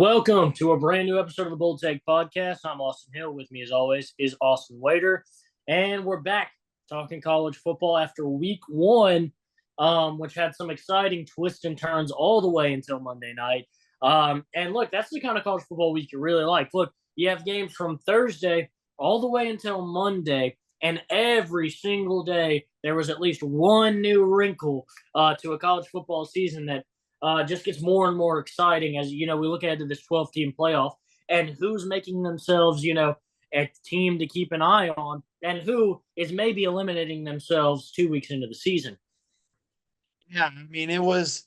Welcome to a brand new episode of the Bold Take Podcast. I'm Austin Hill. With me, as always, is Austin Waiter. And we're back talking college football after week one, which had some exciting twists and turns all the way until Monday night. And look, that's the kind of college football week you really like. Look, you have games from Thursday all the way until Monday, and every single day there was at least one new wrinkle to a college football season that just gets more and more exciting as, we look ahead to this 12-team playoff and who's making themselves, a team to keep an eye on and who is maybe eliminating themselves 2 weeks into the season. Yeah, I mean, it was,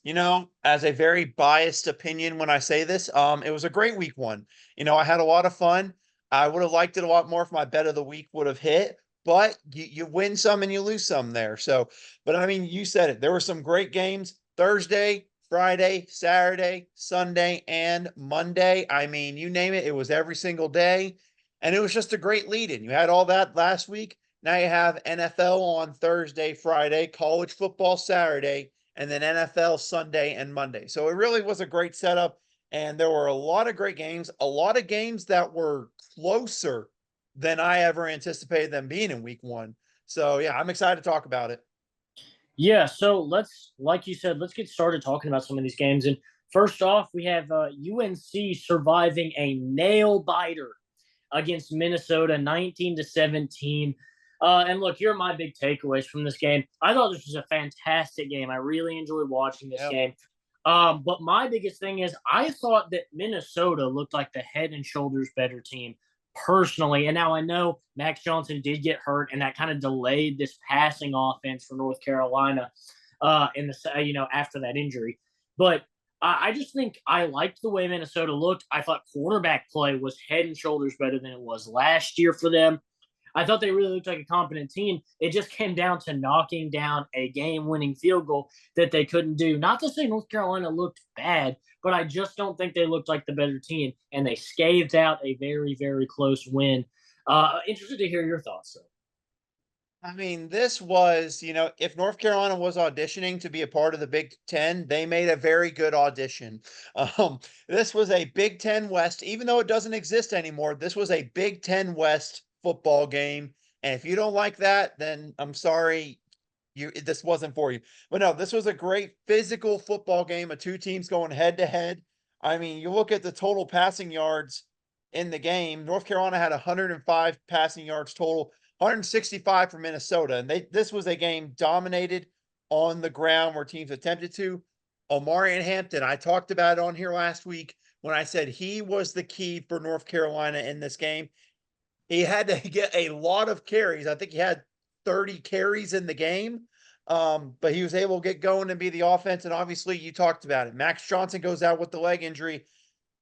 as a very biased opinion when I say this, it was a great week one. I had a lot of fun. I would have liked it a lot more if my bet of the week would have hit, but you win some and you lose some there. So, but I mean, you said it. There were some great games Thursday, Friday, Saturday, Sunday, and Monday. I mean, you name it, it was every single day. And it was just a great lead in. You had all that last week. Now you have NFL on Thursday, Friday, college football Saturday, and then NFL Sunday and Monday. So it really was a great setup. And there were a lot of great games, a lot of games that were closer than I ever anticipated them being in week one. So yeah, I'm excited to talk about it. Yeah, so like you said, let's get started talking about some of these games. And first off, we have UNC surviving a nail biter against Minnesota, 19-17. And look, here are my big takeaways from this game. I thought this was a fantastic game. I really enjoyed watching this game. But my biggest thing is I thought that Minnesota looked like the head and shoulders better team personally. And now I know Max Johnson did get hurt, and that kind of delayed this passing offense for North Carolina in the after that injury. But I just think I liked the way Minnesota looked. I thought quarterback play was head and shoulders better than it was last year for them. I thought they really looked like a competent team. It just came down to knocking down a game-winning field goal that they couldn't do. Not to say North Carolina looked bad, but I just don't think they looked like the better team, and they scathed out a very, very close win. Interested to hear your thoughts, though. I mean, this was, if North Carolina was auditioning to be a part of the Big Ten, they made a very good audition. This was a Big Ten West, even though it doesn't exist anymore. This was a Big Ten West football game. And if you don't like that, then I'm sorry, this wasn't for you. But no, this was a great physical football game of two teams going head to head. I mean, you look at the total passing yards in the game. North Carolina had 105 passing yards total, 165 for Minnesota. And this was a game dominated on the ground where teams attempted to. Omarion Hampton, I talked about it on here last week when I said he was the key for North Carolina in this game. He had to get a lot of carries. I think he had 30 carries in the game, but he was able to get going and be the offense. And obviously, you talked about it. Max Johnson goes out with the leg injury.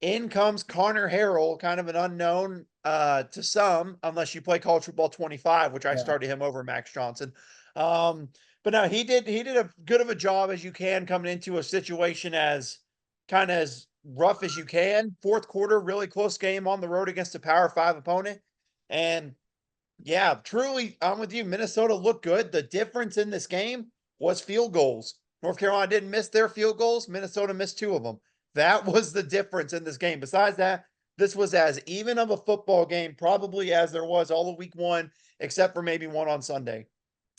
In comes Connor Harrell, kind of an unknown to some, unless you play college football 25, which I started him over Max Johnson. But no, he did a good of a job as you can coming into a situation as kind of as rough as you can. Fourth quarter, really close game on the road against a Power 5 opponent. And yeah, truly, I'm with you. Minnesota looked good. The difference in this game was field goals. North Carolina didn't miss their field goals. Minnesota missed two of them. That was the difference in this game. Besides that, this was as even of a football game probably as there was all of week one, except for maybe one on Sunday.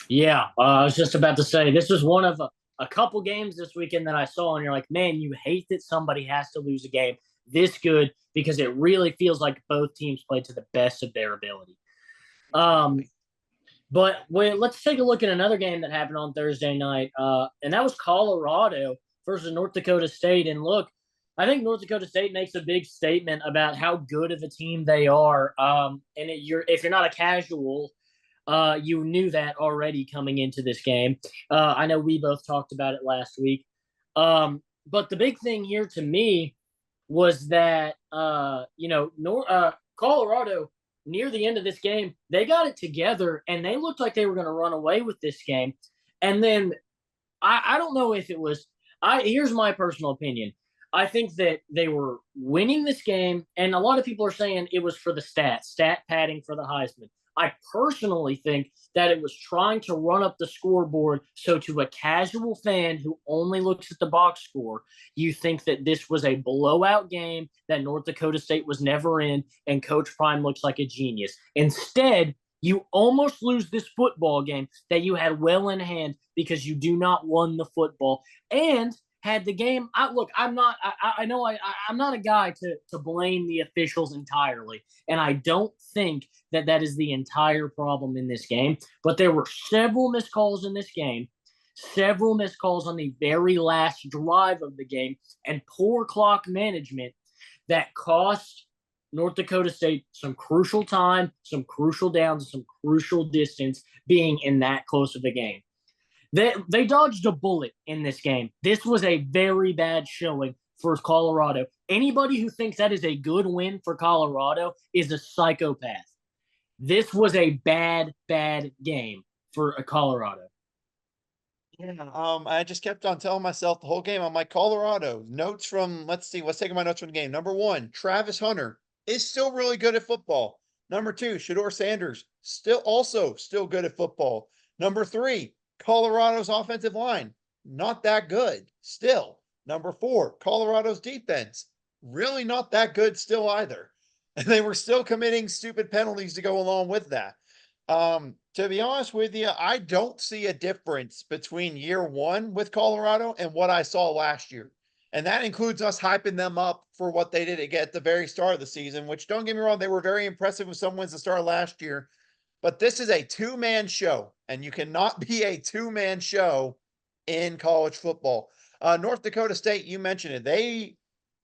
Yeah, I was just about to say, this was one of a couple games this weekend that I saw, and you're like, man, you hate that somebody has to lose a game this good because it really feels like both teams played to the best of their ability. But let's take a look at another game that happened on Thursday night, and that was Colorado versus North Dakota State. And look, I think North Dakota State makes a big statement about how good of a team they are. If you're not a casual, you knew that already coming into this game. I know we both talked about it last week. But the big thing here to me was that, Colorado, near the end of this game, they got it together, and they looked like they were going to run away with this game. And then I don't know if it was – here's my personal opinion. I think that they were winning this game, and a lot of people are saying it was for the stat padding for the Heisman. I personally think that it was trying to run up the scoreboard. So, to a casual fan who only looks at the box score, you think that this was a blowout game that North Dakota State was never in, and Coach Prime looks like a genius. Instead, you almost lose this football game that you had well in hand because you do not run the football. And had the game, I'm not, I know I'm not a guy to blame the officials entirely, and I don't think that that is the entire problem in this game. But there were several missed calls in this game, several missed calls on the very last drive of the game, and poor clock management that cost North Dakota State some crucial time, some crucial downs, some crucial distance being in that close of a game. They dodged a bullet in this game. This was a very bad showing for Colorado. Anybody who thinks that is a good win for Colorado is a psychopath. This was a bad, bad game for Colorado. Yeah, I just kept on telling myself the whole game. I'm like, Colorado, notes from, let's see, let's take my notes from the game. Number one, Travis Hunter is still really good at football. Number two, Shedeur Sanders, still good at football. Number three, Colorado's offensive line, not that good still. Number four, Colorado's defense, really not that good still either. And they were still committing stupid penalties to go along with that. To be honest with you, I don't see a difference between year one with Colorado and what I saw last year. And that includes us hyping them up for what they did at the very start of the season, which, don't get me wrong, they were very impressive with some wins to start last year. But this is a two-man show, and you cannot be a two-man show in college football. North Dakota State, you mentioned it. They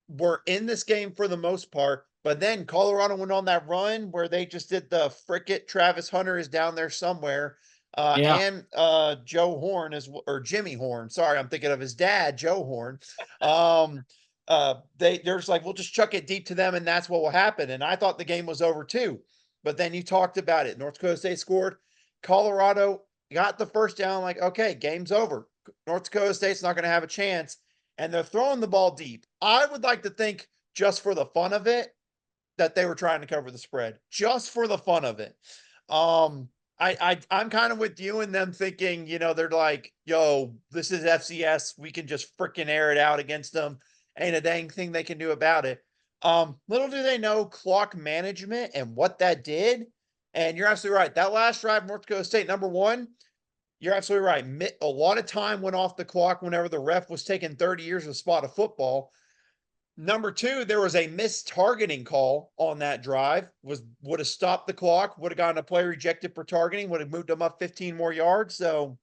were in this game for the most part, but then Colorado went on that run where they just did the fricket. Travis Hunter is down there somewhere. Yeah. And Joe Horn or Jimmy Horn. Sorry, I'm thinking of his dad, Joe Horn. They're just like, we'll just chuck it deep to them, and that's what will happen. And I thought the game was over too. But then you talked about it. North Dakota State scored. Colorado got the first down, like, okay, game's over. North Dakota State's not going to have a chance. And they're throwing the ball deep. I would like to think, just for the fun of it, that they were trying to cover the spread, just for the fun of it. I'm kind of with you and them thinking, they're like, yo, this is FCS. We can just freaking air it out against them. Ain't a dang thing they can do about it. Little do they know clock management and what that did. And you're absolutely right. That last drive, North Dakota State, number one, you're absolutely right. A lot of time went off the clock whenever the ref was taking 30 years to spot a football. Number two, there was a missed targeting call on that drive. Would have stopped the clock, would have gotten a play rejected for targeting, would have moved them up 15 more yards. So,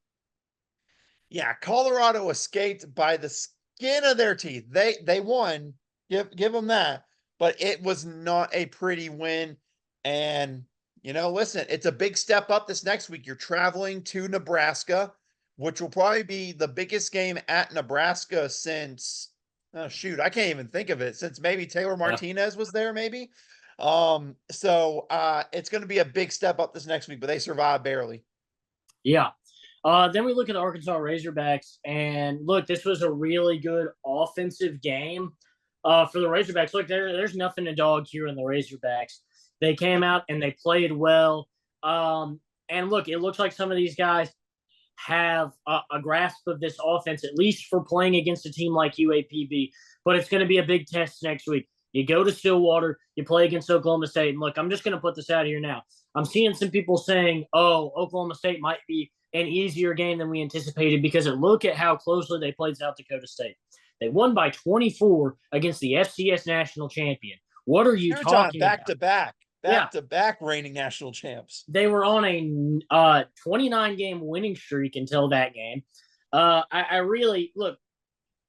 yeah, Colorado escaped by the skin of their teeth. They won. Give them that. But it was not a pretty win. And, listen, it's a big step up this next week. You're traveling to Nebraska, which will probably be the biggest game at Nebraska since, oh, shoot, I can't even think of it, since maybe Taylor Martinez was there, maybe. So it's going to be a big step up this next week, but they survived barely. Yeah. Then we look at the Arkansas Razorbacks, and look, this was a really good offensive game for the Razorbacks. Look, there's nothing to dog here in the Razorbacks. They came out and they played well. And look, it looks like some of these guys have a grasp of this offense, at least for playing against a team like UAPB. But it's going to be a big test next week. You go to Stillwater, you play against Oklahoma State. And look, I'm just going to put this out here now. I'm seeing some people saying, oh, Oklahoma State might be an easier game than we anticipated, because look at how closely they played South Dakota State. They won by 24 against the FCS national champion. What are you talking about? Back to back reigning national champs. They were on a 29-game winning streak until that game. I really, look,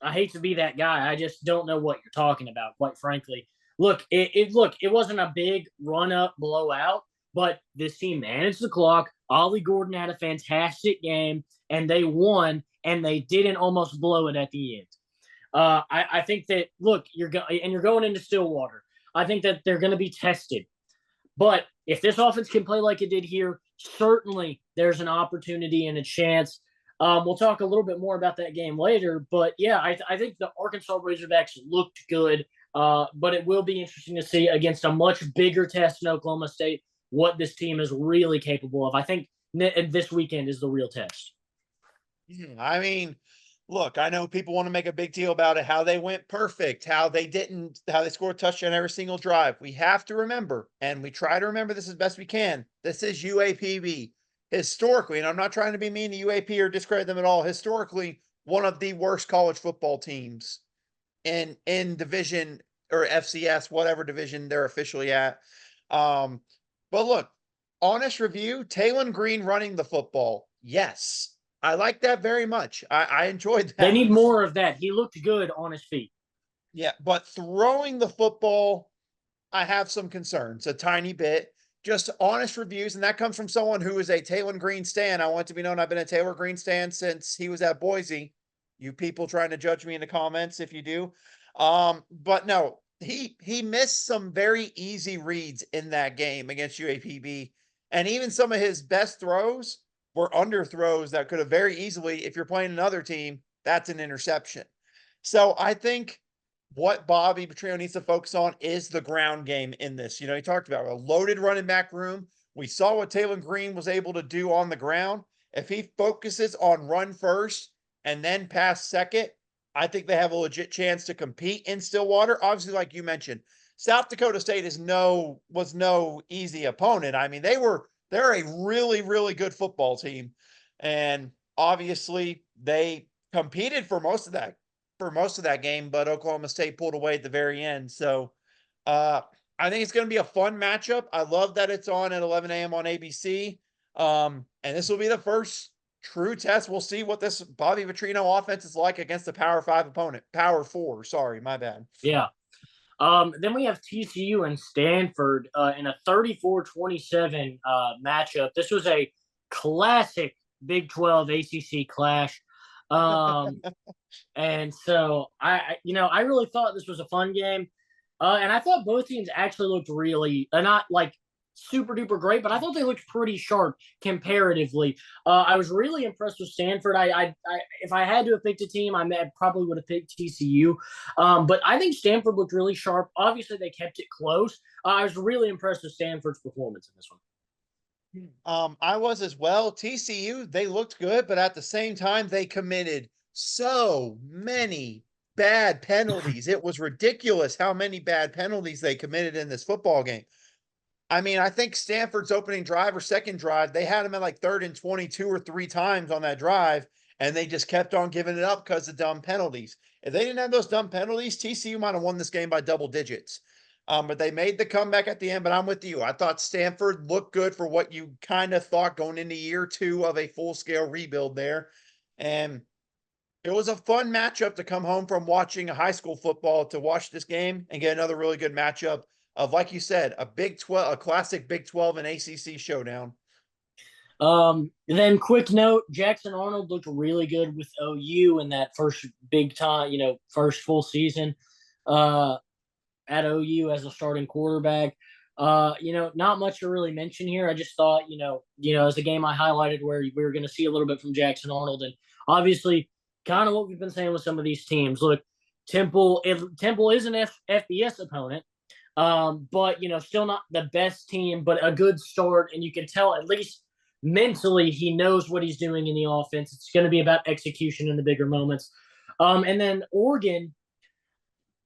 I hate to be that guy. I just don't know what you're talking about, quite frankly. Look, it wasn't a big run-up blowout, but this team managed the clock. Ollie Gordon had a fantastic game, and they won, and they didn't almost blow it at the end. I think that, look, you're going into Stillwater. I think that they're going to be tested. But if this offense can play like it did here, certainly there's an opportunity and a chance. We'll talk a little bit more about that game later. But, yeah, I think the Arkansas Razorbacks looked good. But it will be interesting to see against a much bigger test in Oklahoma State what this team is really capable of. I think this weekend is the real test. I mean, look, I know people want to make a big deal about it, how they went perfect, how they scored a touchdown every single drive. We have to remember, and we try to remember this as best we can. This is UAPB. Historically, and I'm not trying to be mean to UAP or discredit them at all, historically, one of the worst college football teams in division or FCS, whatever division they're officially at. But look, honest review, Talon Green running the football. Yes. I like that very much. I enjoyed They that. need more of that. He looked good on his feet. Yeah, but throwing the football, I have some concerns, a tiny bit. Just honest reviews, and that comes from someone who is a Taylor Green stan. I want to be known I've been a Taylor Green stan since he was at Boise. You people trying to judge me in the comments if you do. But no, he missed some very easy reads in that game against UAPB. And even some of his best throws were under throws that could have very easily, if you're playing another team, that's an interception. So I think what Bobby Petrino needs to focus on is the ground game in this. You know, he talked about a loaded running back room. We saw what Taylor Green was able to do on the ground. If he focuses on run first and then pass second, I think they have a legit chance to compete in Stillwater. Obviously, like you mentioned, South Dakota State was no easy opponent. I mean, they're a really, really good football team. And obviously they competed for most of that game, but Oklahoma State pulled away at the very end. So I think it's going to be a fun matchup. I love that it's on at 11 a.m. on ABC. And this will be the first true test. We'll see what this Bobby Petrino offense is like against the Power 5 opponent. Power 4, sorry, my bad. Yeah. Then we have TCU and Stanford in a 34-27 matchup. This was a classic Big 12 ACC clash. And so I really thought this was a fun game. And I thought both teams actually looked really not like super duper great, but I thought they looked pretty sharp comparatively. I was really impressed with Stanford. If I had to have picked a team, I probably would have picked TCU. But I think Stanford looked really sharp. Obviously, they kept it close. I was really impressed with Stanford's performance in this one. I was as well. TCU, they looked good, but at the same time, they committed so many bad penalties. It was ridiculous how many bad penalties they committed in this football game. I mean, I think Stanford's opening drive or second drive, they had them at like 3rd and 22 or 3 times on that drive, and they just kept on giving it up because of dumb penalties. If they didn't have those dumb penalties, TCU might have won this game by double digits. But they made the comeback at the end, but I'm with you. I thought Stanford looked good for what you kind of thought going into year 2 of a full-scale rebuild there. And it was a fun matchup to come home from watching a high school football to watch this game and get another really good matchup of, like you said, a classic Big 12 and ACC showdown. Then quick note, Jackson Arnold looked really good with OU in that first big time, first full season at OU as a starting quarterback. Not much to really mention here. I just thought, as a game I highlighted where we were going to see a little bit from Jackson Arnold, and obviously kind of what we've been saying with some of these teams. Look, Temple is an FBS opponent, but still not the best team, but a good start, and you can tell at least mentally he knows what he's doing in the offense. It's going to be about execution in the bigger moments. And then Oregon,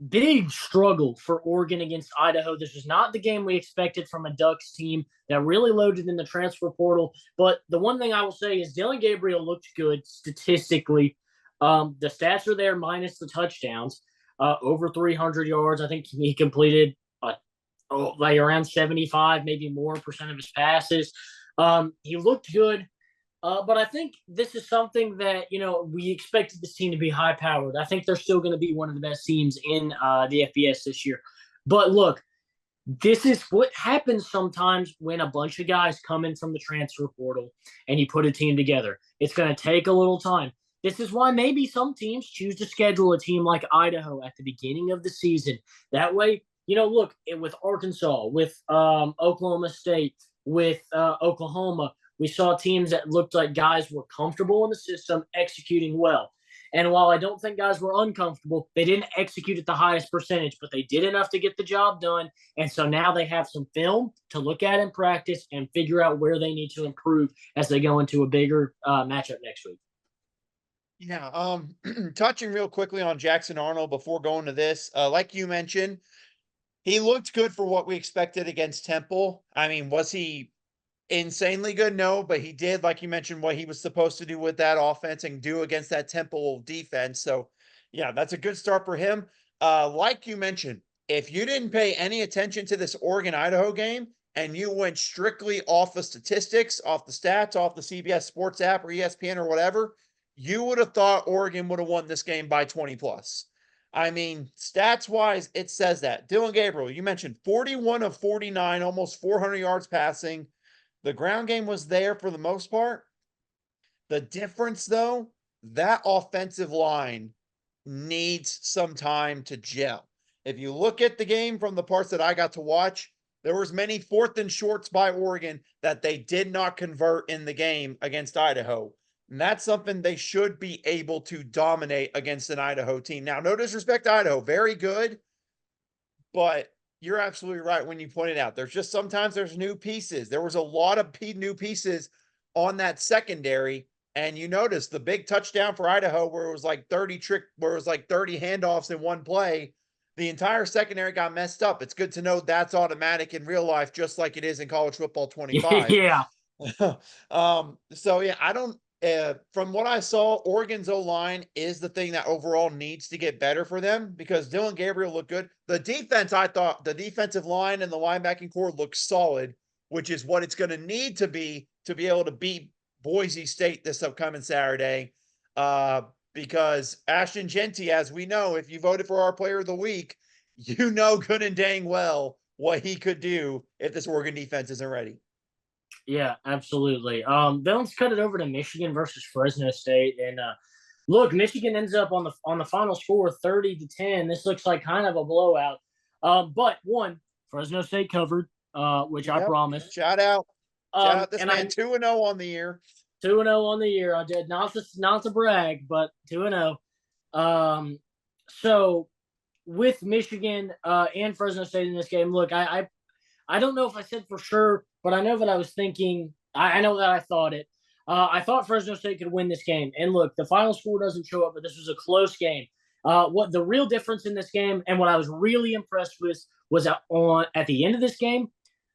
big struggle for Oregon against Idaho. This was not the game we expected from a Ducks team that really loaded in the transfer portal. But the one thing I will say is Dylan Gabriel looked good statistically. The stats are there minus the touchdowns. Over 300 yards. I think he completed like around 75, maybe more percent of his passes. He looked good. But I think this is something that, we expected this team to be high powered. I think they're still going to be one of the best teams in the FBS this year. But look, this is what happens sometimes when a bunch of guys come in from the transfer portal and you put a team together. It's going to take a little time. This is why maybe some teams choose to schedule a team like Idaho at the beginning of the season. That way, look, with Arkansas, with Oklahoma State, with Oklahoma, we saw teams that looked like guys were comfortable in the system, executing well. And while I don't think guys were uncomfortable, they didn't execute at the highest percentage, but they did enough to get the job done. And so now they have some film to look at in practice and figure out where they need to improve as they go into a bigger matchup next week. Yeah. Touching real quickly on Jackson Arnold before going to this, like you mentioned, he looked good for what we expected against Temple. I mean, was he insanely good? No, but he did, like you mentioned, what he was supposed to do with that offense and do against that Temple defense. So, yeah, that's a good start for him. Like you mentioned, if you didn't pay any attention to this Oregon Idaho game and you went strictly off the statistics, off the stats, off the CBS Sports app or ESPN or whatever, you would have thought Oregon would have won this game by 20 plus. I mean, stats wise, it says that. Dylan Gabriel, you mentioned 41 of 49, almost 400 yards passing. The ground game was there for the most part. The difference, though, that offensive line needs some time to gel. If you look at the game from the parts that I got to watch, there was many fourth and shorts by Oregon that they did not convert in the game against Idaho. And that's something they should be able to dominate against an Idaho team. Now, no disrespect to Idaho, very good, but you're absolutely right when you pointed out there's just sometimes there's new pieces. There was a lot of new pieces on that secondary, and you notice the big touchdown for Idaho where it was like 30 handoffs in one play. The entire secondary got messed up. It's good to know that's automatic in real life, just like it is in college football 25. Yeah. So yeah, I don't from what I saw, Oregon's O-line is the thing that overall needs to get better for them because Dylan Gabriel looked good. The defense, I thought the defensive line and the linebacking core looked solid, which is what it's going to need to be able to beat Boise State this upcoming Saturday. Because Ashton Genty, as we know, if you voted for our player of the week, you know good and dang well what he could do if this Oregon defense isn't ready. Yeah, absolutely. Then let's cut it over to Michigan versus Fresno State. And look, Michigan ends up on the final score 30-10. This looks like kind of a blowout. But one, Fresno State covered, which I Yep. promised. Shout out. Shout out this And man, I 2-0 on the year. 2-0 on the year. I did not to brag, but 2-0. So with Michigan and Fresno State in this game, look, I don't know if I said for sure, but I know that I was thinking. I know that I thought it. I thought Fresno State could win this game. And look, the final score doesn't show up, but this was a close game. What the real difference in this game, and what I was really impressed with, was at the end of this game,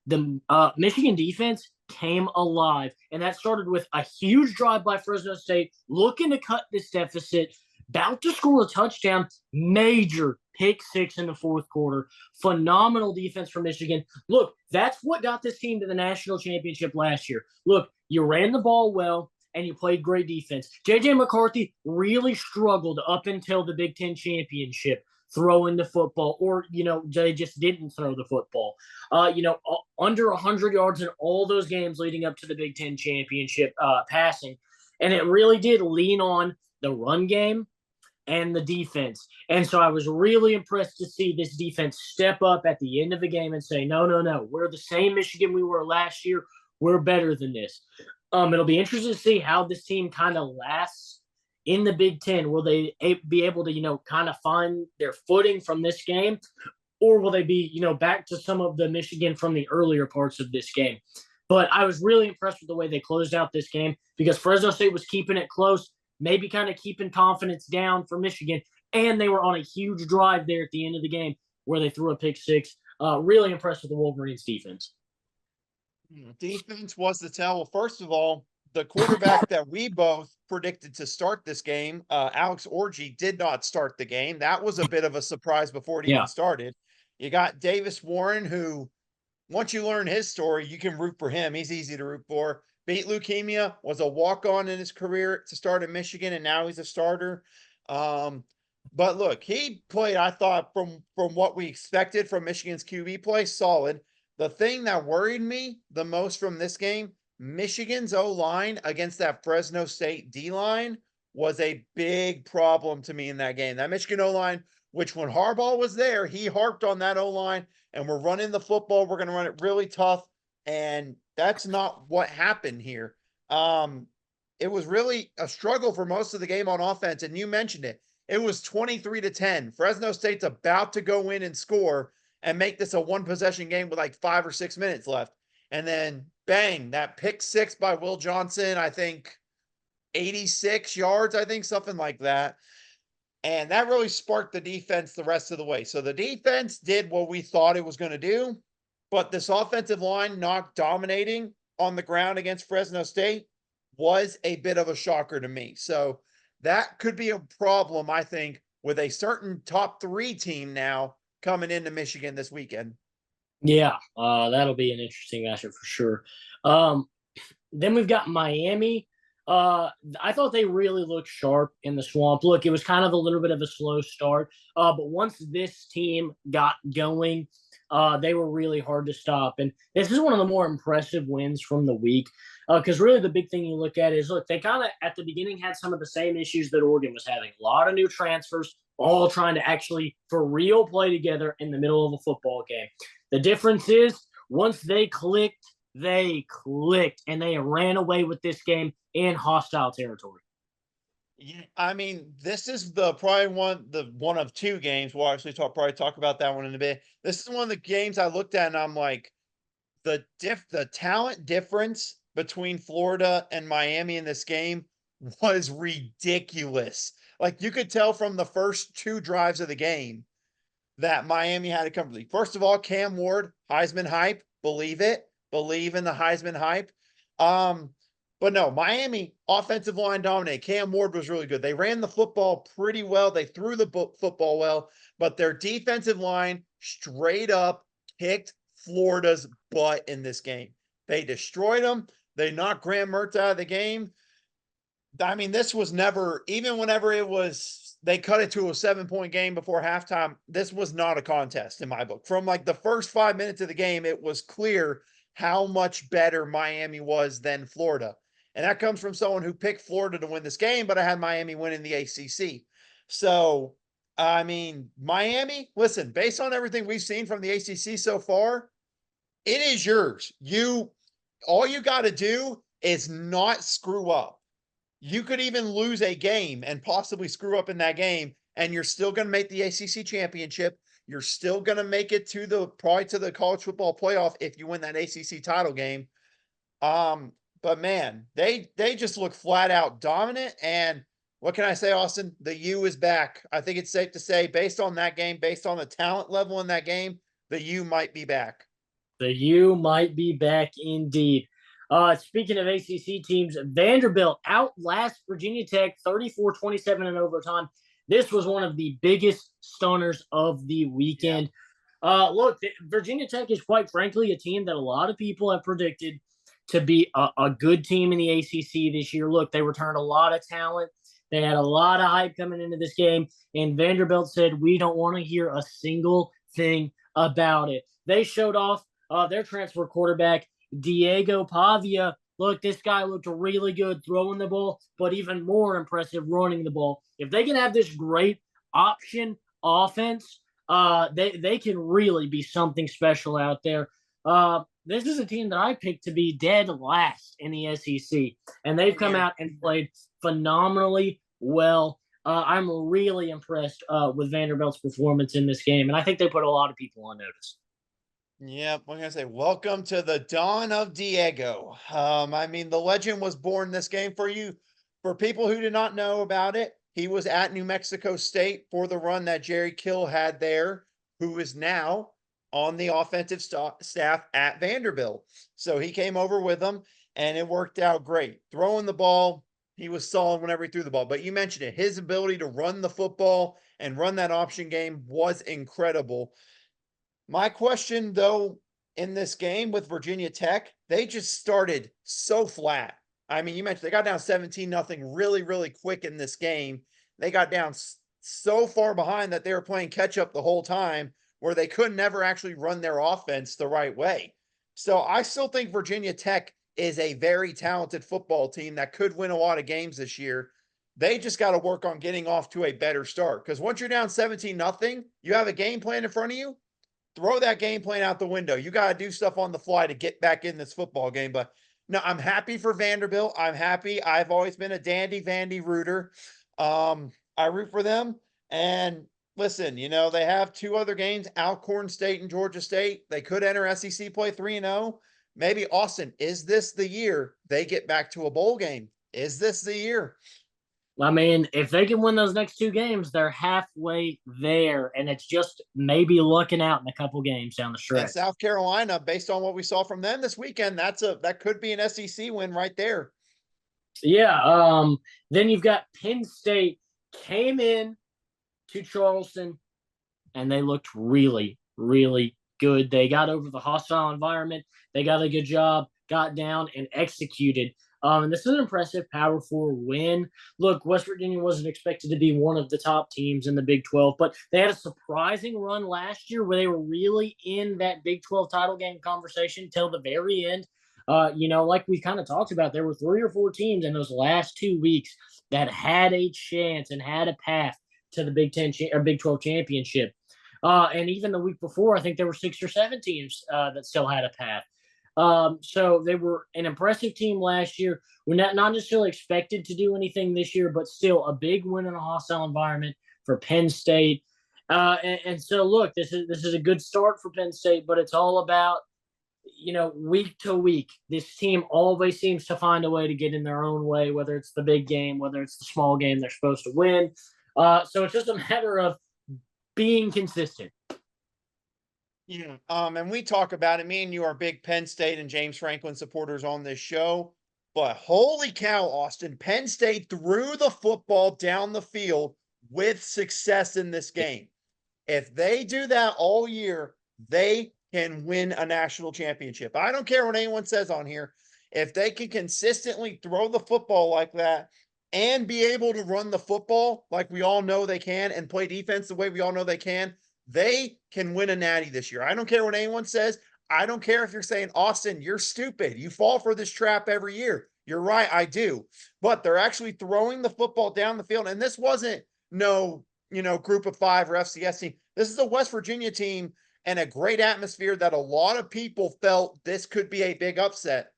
the Michigan defense came alive, and that started with a huge drive by Fresno State, looking to cut this deficit, about to score a touchdown, major pick six in the fourth quarter. Phenomenal defense for Michigan. Look, that's what got this team to the national championship last year. Look, you ran the ball well and you played great defense. J.J. McCarthy really struggled up until the Big Ten championship throwing the football, or, they just didn't throw the football. Under 100 yards in all those games leading up to the Big Ten championship passing. And it really did lean on the run game and the defense. And so I was really impressed to see this defense step up at the end of the game and say, no, we're the same Michigan we were last year. We're better than this. It'll be interesting to see how this team kind of lasts in the Big Ten. Will they be able to, kind of find their footing from this game? Or will they be, back to some of the Michigan from the earlier parts of this game? But I was really impressed with the way they closed out this game because Fresno State was keeping it close, maybe kind of keeping confidence down for Michigan. And they were on a huge drive there at the end of the game where they threw a pick six. Really impressed with the Wolverines defense. Defense was the tell. Well, first of all, the quarterback that we both predicted to start this game, Alex Orji, did not start the game. That was a bit of a surprise before it even started. You got Davis Warren, who, once you learn his story, you can root for him. He's easy to root for. Beat leukemia, was a walk-on in his career to start at Michigan, and now he's a starter. But look, he played, I thought, from what we expected from Michigan's QB play, solid. The thing that worried me the most from this game, Michigan's O-line against that Fresno State D-line was a big problem to me in that game. That Michigan O-line, which when Harbaugh was there, he harped on that O-line, and we're running the football. We're going to run it really tough, and that's not what happened here. it was really a struggle for most of the game on offense. And you mentioned it. It was 23-10. Fresno State's about to go in and score and make this a one possession game with like 5 or 6 minutes left. And then bang, that pick six by Will Johnson, I think 86 yards, I think something like that. And that really sparked the defense the rest of the way. So the defense did what we thought it was going to do, but this offensive line not dominating on the ground against Fresno State was a bit of a shocker to me. So that could be a problem, I think, with a certain top 3 team now coming into Michigan this weekend. Yeah, that'll be an interesting matchup for sure. Then we've got Miami. I thought they really looked sharp in the swamp. Look, it was kind of a little bit of a slow start, but once this team got going, they were really hard to stop. And this is one of the more impressive wins from the week because really the big thing you look at is, look, they kind of at the beginning had some of the same issues that Oregon was having. A lot of new transfers, all trying to actually for real play together in the middle of a football game. The difference is once they clicked and they ran away with this game in hostile territory. Yeah, I mean, this is the probably one of 2 games. We'll actually probably talk about that one in a bit. This is one of the games I looked at and I'm like, the talent difference between Florida and Miami in this game was ridiculous. Like you could tell from the first 2 drives of the game that Miami had to come. First of all, Cam Ward, Heisman hype, believe it, believe in the Heisman hype. But no, Miami offensive line dominated. Cam Ward was really good. They ran the football pretty well. They threw the football well, but their defensive line straight up kicked Florida's butt in this game. They destroyed them. They knocked Graham Mertz out of the game. I mean, this was never, even whenever it was, they cut it to a 7-point game before halftime. This was not a contest in my book. From like the first 5 minutes of the game, it was clear how much better Miami was than Florida. And that comes from someone who picked Florida to win this game, but I had Miami winning the ACC. So, I mean, Miami, listen, based on everything we've seen from the ACC so far, it is yours. All you got to do is not screw up. You could even lose a game and possibly screw up in that game, and you're still going to make the ACC championship. You're still going to make it probably to the college football playoff if you win that ACC title game. But man, they just look flat out dominant. And what can I say, Austin? The U is back. I think it's safe to say, based on that game, based on the talent level in that game, the U might be back. The U might be back indeed. Speaking of ACC teams, Vanderbilt outlast Virginia Tech 34-27 in overtime. This was one of the biggest stunners of the weekend. Look, Virginia Tech is quite frankly a team that a lot of people have predicted to be a good team in the ACC this year. Look, they returned a lot of talent. They had a lot of hype coming into this game, and Vanderbilt said, we don't want to hear a single thing about it. They showed off their transfer quarterback, Diego Pavia. Look, this guy looked really good throwing the ball, but even more impressive running the ball. If they can have this great option offense, they can really be something special out there. This is a team that I picked to be dead last in the SEC, and they've come out and played phenomenally well. I'm really impressed with Vanderbilt's performance in this game, and I think they put a lot of people on notice. Yep, I'm gonna say welcome to the dawn of Diego. I mean, the legend was born this game for you. For people who did not know about it, he was at New Mexico State for the run that Jerry Kill had there, who is now on the offensive staff at Vanderbilt. So he came over with them, and it worked out great. Throwing the ball, he was solid whenever he threw the ball. But you mentioned it, his ability to run the football and run that option game was incredible. My question, though, in this game with Virginia Tech, they just started so flat. I mean, you mentioned they got down 17-0 really, really quick in this game. They got down so far behind that they were playing catch up the whole time where they could never actually run their offense the right way. So I still think Virginia Tech is a very talented football team that could win a lot of games this year. They just got to work on getting off to a better start because once you're down 17-0, you have a game plan in front of you. Throw that game plan out the window. You got to do stuff on the fly to get back in this football game. But No, I'm happy for Vanderbilt. I'm happy. I've always been a dandy Vandy rooter. I root for them. And listen, they have two other games, Alcorn State and Georgia State. They could enter SEC play 3-0. Maybe Austin, is this the year they get back to a bowl game? Is this the year? I mean, if they can win those next two games, they're halfway there, and it's just maybe looking out in a couple games down the And stretch. South Carolina, based on what we saw from them this weekend, that could be an SEC win right there. Yeah. Then you've got Penn State came in to Charleston, and they looked really, really good. They got over the hostile environment. They got a good job, got down and executed. And this is an impressive Power Four win. Look, West Virginia wasn't expected to be one of the top teams in the Big 12, but they had a surprising run last year where they were really in that Big 12 title game conversation till the very end. Like we kind of talked about, there were 3 or 4 teams in those last 2 weeks that had a chance and had a path to the Big 10 or Big 12 championship. And even the week before, I think there were 6 or 7 teams that still had a path. So they were an impressive team last year. We're not necessarily expected to do anything this year, but still a big win in a hostile environment for Penn State. And so look, this is a good start for Penn State, but it's all about week to week. This team always seems to find a way to get in their own way, whether it's the big game, whether it's the small game they're supposed to win. So it's just a matter of being consistent. Yeah. And we talk about it. Me and you are big Penn State and James Franklin supporters on this show. But holy cow, Austin, Penn State threw the football down the field with success in this game. If they do that all year, they can win a national championship. I don't care what anyone says on here. If they can consistently throw the football like that and be able to run the football like we all know they can and play defense the way we all know they can win a natty this year. I don't care what anyone says. I don't care if you're saying, Austin, you're stupid. You fall for this trap every year. You're right, I do. But they're actually throwing the football down the field. And this wasn't no, group of 5 or FCS team. This is a West Virginia team and a great atmosphere that a lot of people felt this could be a big upset.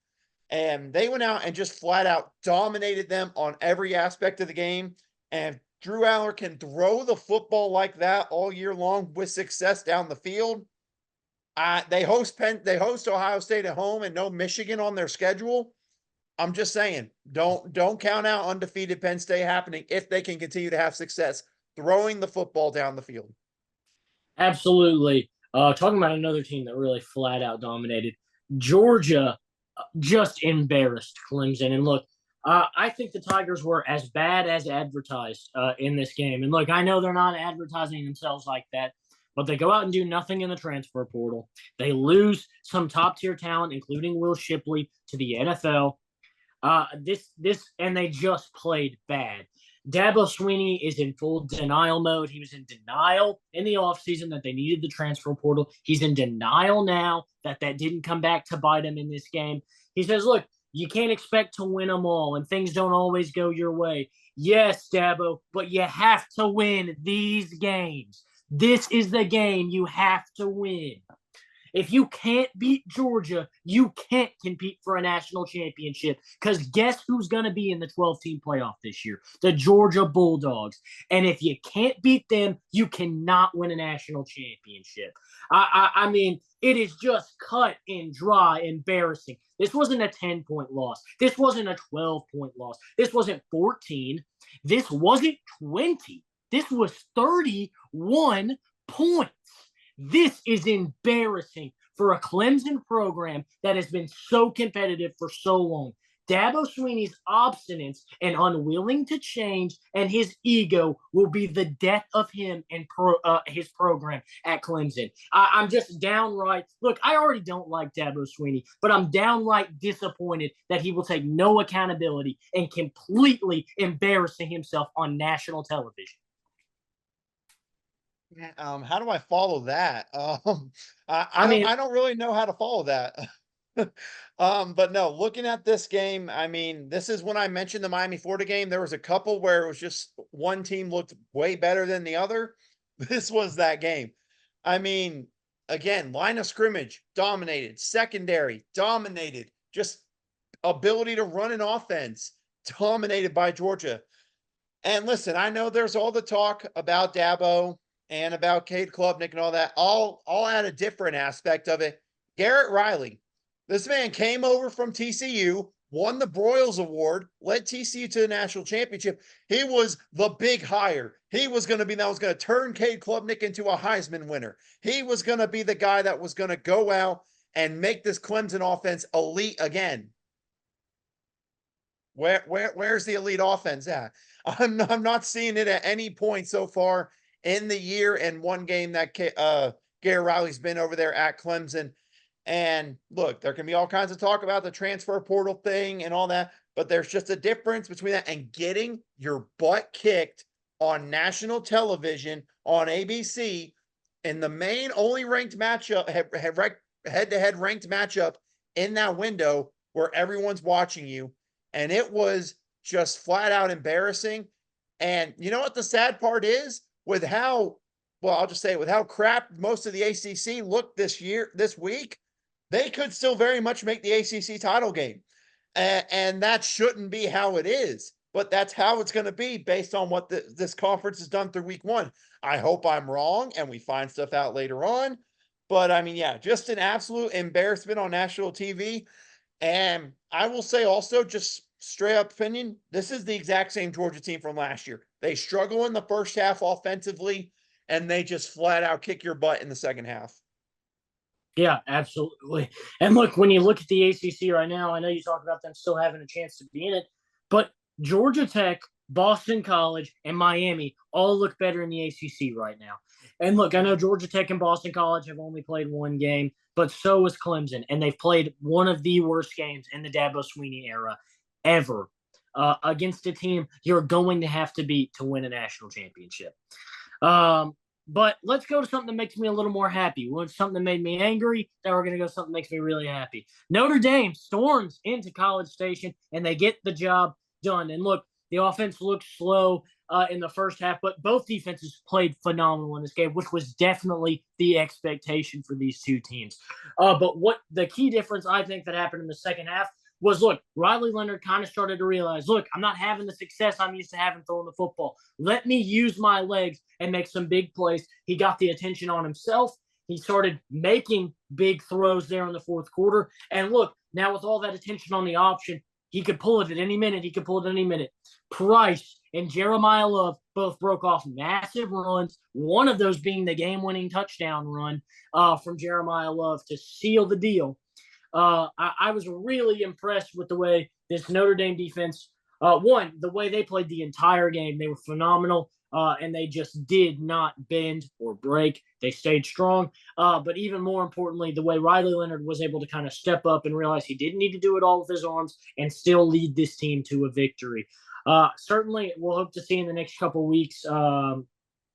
And they went out and just flat out dominated them on every aspect of the game. And Drew Aller can throw the football like that all year long with success down the field. They host Ohio State at home and no Michigan on their schedule. I'm just saying, don't count out undefeated Penn State happening if they can continue to have success throwing the football down the field. Absolutely. Talking about another team that really flat out dominated, Georgia just embarrassed Clemson. And look, I think the Tigers were as bad as advertised in this game. And look, I know they're not advertising themselves like that, but they go out and do nothing in the transfer portal. They lose some top tier talent, including Will Shipley, to the NFL. And they just played bad. Dabo Swinney is in full denial mode. He was in denial in the offseason that they needed the transfer portal. He's in denial now that didn't come back to bite him in this game. He says, look, you can't expect to win them all, and things don't always go your way. Yes, Dabo, but you have to win these games. This is the game you have to win. If you can't beat Georgia, you can't compete for a national championship. Because guess who's going to be in the 12-team playoff this year? The Georgia Bulldogs. And if you can't beat them, you cannot win a national championship. I mean, it is just cut and dry embarrassing. This wasn't a 10-point loss. This wasn't a 12-point loss. This wasn't 14. This wasn't 20. This was 31 points. This is embarrassing for a Clemson program that has been so competitive for so long. Dabo Swinney's obstinance and unwilling to change and his ego will be the death of him and his program at Clemson. I'm just downright, look, I already don't like Dabo Swinney, but I'm downright disappointed that he will take no accountability and completely embarrassing himself on national television. How do I follow that? I don't really know how to follow that. But no, looking at this game, I mean, this is when I mentioned the Miami Florida game. There was a couple where it was just one team looked way better than the other. This was that game. I mean, again, line of scrimmage dominated, secondary dominated, just ability to run an offense dominated by Georgia. And listen, I know there's all the talk about Dabo and about Cade Klubnik and all that. I'll add a different aspect of it. Garrett Riley, this man came over from TCU, won the Broyles Award, led TCU to the national championship. He was the big hire. He was going to be that was going to turn Cade Klubnik into a Heisman winner. He was going to be the guy that was going to go out and make this Clemson offense elite again. Where's the elite offense at? I'm not seeing it at any point so far in the year and one game that Garrett Riley's been over there at Clemson. And look, there can be all kinds of talk about the transfer portal thing and all that, but there's just a difference between that and getting your butt kicked on national television on ABC in the main only ranked matchup, head-to-head ranked matchup in that window where everyone's watching you. And it was just flat out embarrassing. And you know what the sad part is? With how, well, I'll just say with how crap most of the ACC looked this week, they could still very much make the ACC title game. And that shouldn't be how it is. But that's how it's going to be based on what this conference has done through week one. I hope I'm wrong and we find stuff out later on. But I mean, yeah, just an absolute embarrassment on national TV. And I will say also, just straight up opinion, this is the exact same Georgia team from last year. They struggle in the first half offensively, and they just flat out kick your butt in the second half. Yeah, absolutely. And look, when you look at the ACC right now, I know you talk about them still having a chance to be in it, but Georgia Tech, Boston College, and Miami all look better in the ACC right now. And look, I know Georgia Tech and Boston College have only played one game, but so is Clemson, and they've played one of the worst games in the Dabo Swinney era ever against a team you're going to have to beat to win a national championship. But let's go to something that makes me a little more happy. Something that made me angry. Now we're going to go to something that makes me really happy. Notre Dame storms into College Station, and they get the job done. And look, the offense looked slow in the first half, but both defenses played phenomenal in this game, which was definitely the expectation for these two teams. But what the key difference I think that happened in the second half was, look, Riley Leonard kind of started to realize, look, I'm not having the success I'm used to having throwing the football. Let me use my legs and make some big plays. He got the attention on himself. He started making big throws there in the fourth quarter. And look, now with all that attention on the option, he could pull it at any minute. Price and Jeremiah Love both broke off massive runs, one of those being the game-winning touchdown run from Jeremiah Love to seal the deal. I was really impressed with the way this Notre Dame defense, the way they played the entire game. They were phenomenal, and they just did not bend or break. They stayed strong. But even more importantly, the way Riley Leonard was able to kind of step up and realize he didn't need to do it all with his arms and still lead this team to a victory. Certainly, we'll hope to see in the next couple of weeks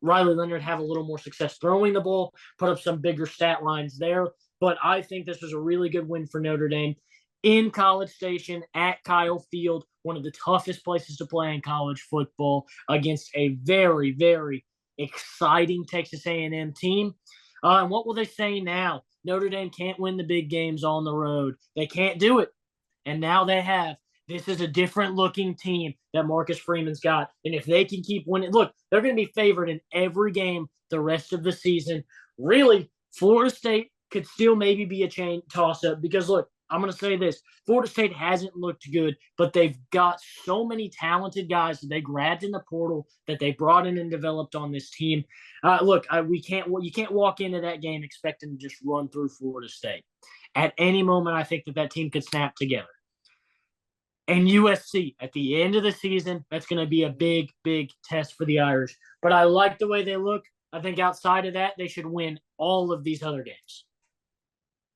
Riley Leonard have a little more success throwing the ball, put up some bigger stat lines there. But I think this was a really good win for Notre Dame in College Station at Kyle Field, one of the toughest places to play in college football, against a very, very exciting Texas A&M team. And what will they say now? Notre Dame can't win the big games on the road. They can't do it. And now they have. This is a different looking team that Marcus Freeman's got. And if they can keep winning, look, they're going to be favored in every game the rest of the season. Really, Florida State could still maybe be a toss-up because, look, I'm going to say this. Florida State hasn't looked good, but they've got so many talented guys that they grabbed in the portal that they brought in and developed on this team. You can't walk into that game expecting to just run through Florida State. At any moment, I think that team could snap together. And USC, at the end of the season, that's going to be a big, big test for the Irish. But I like the way they look. I think outside of that, they should win all of these other games.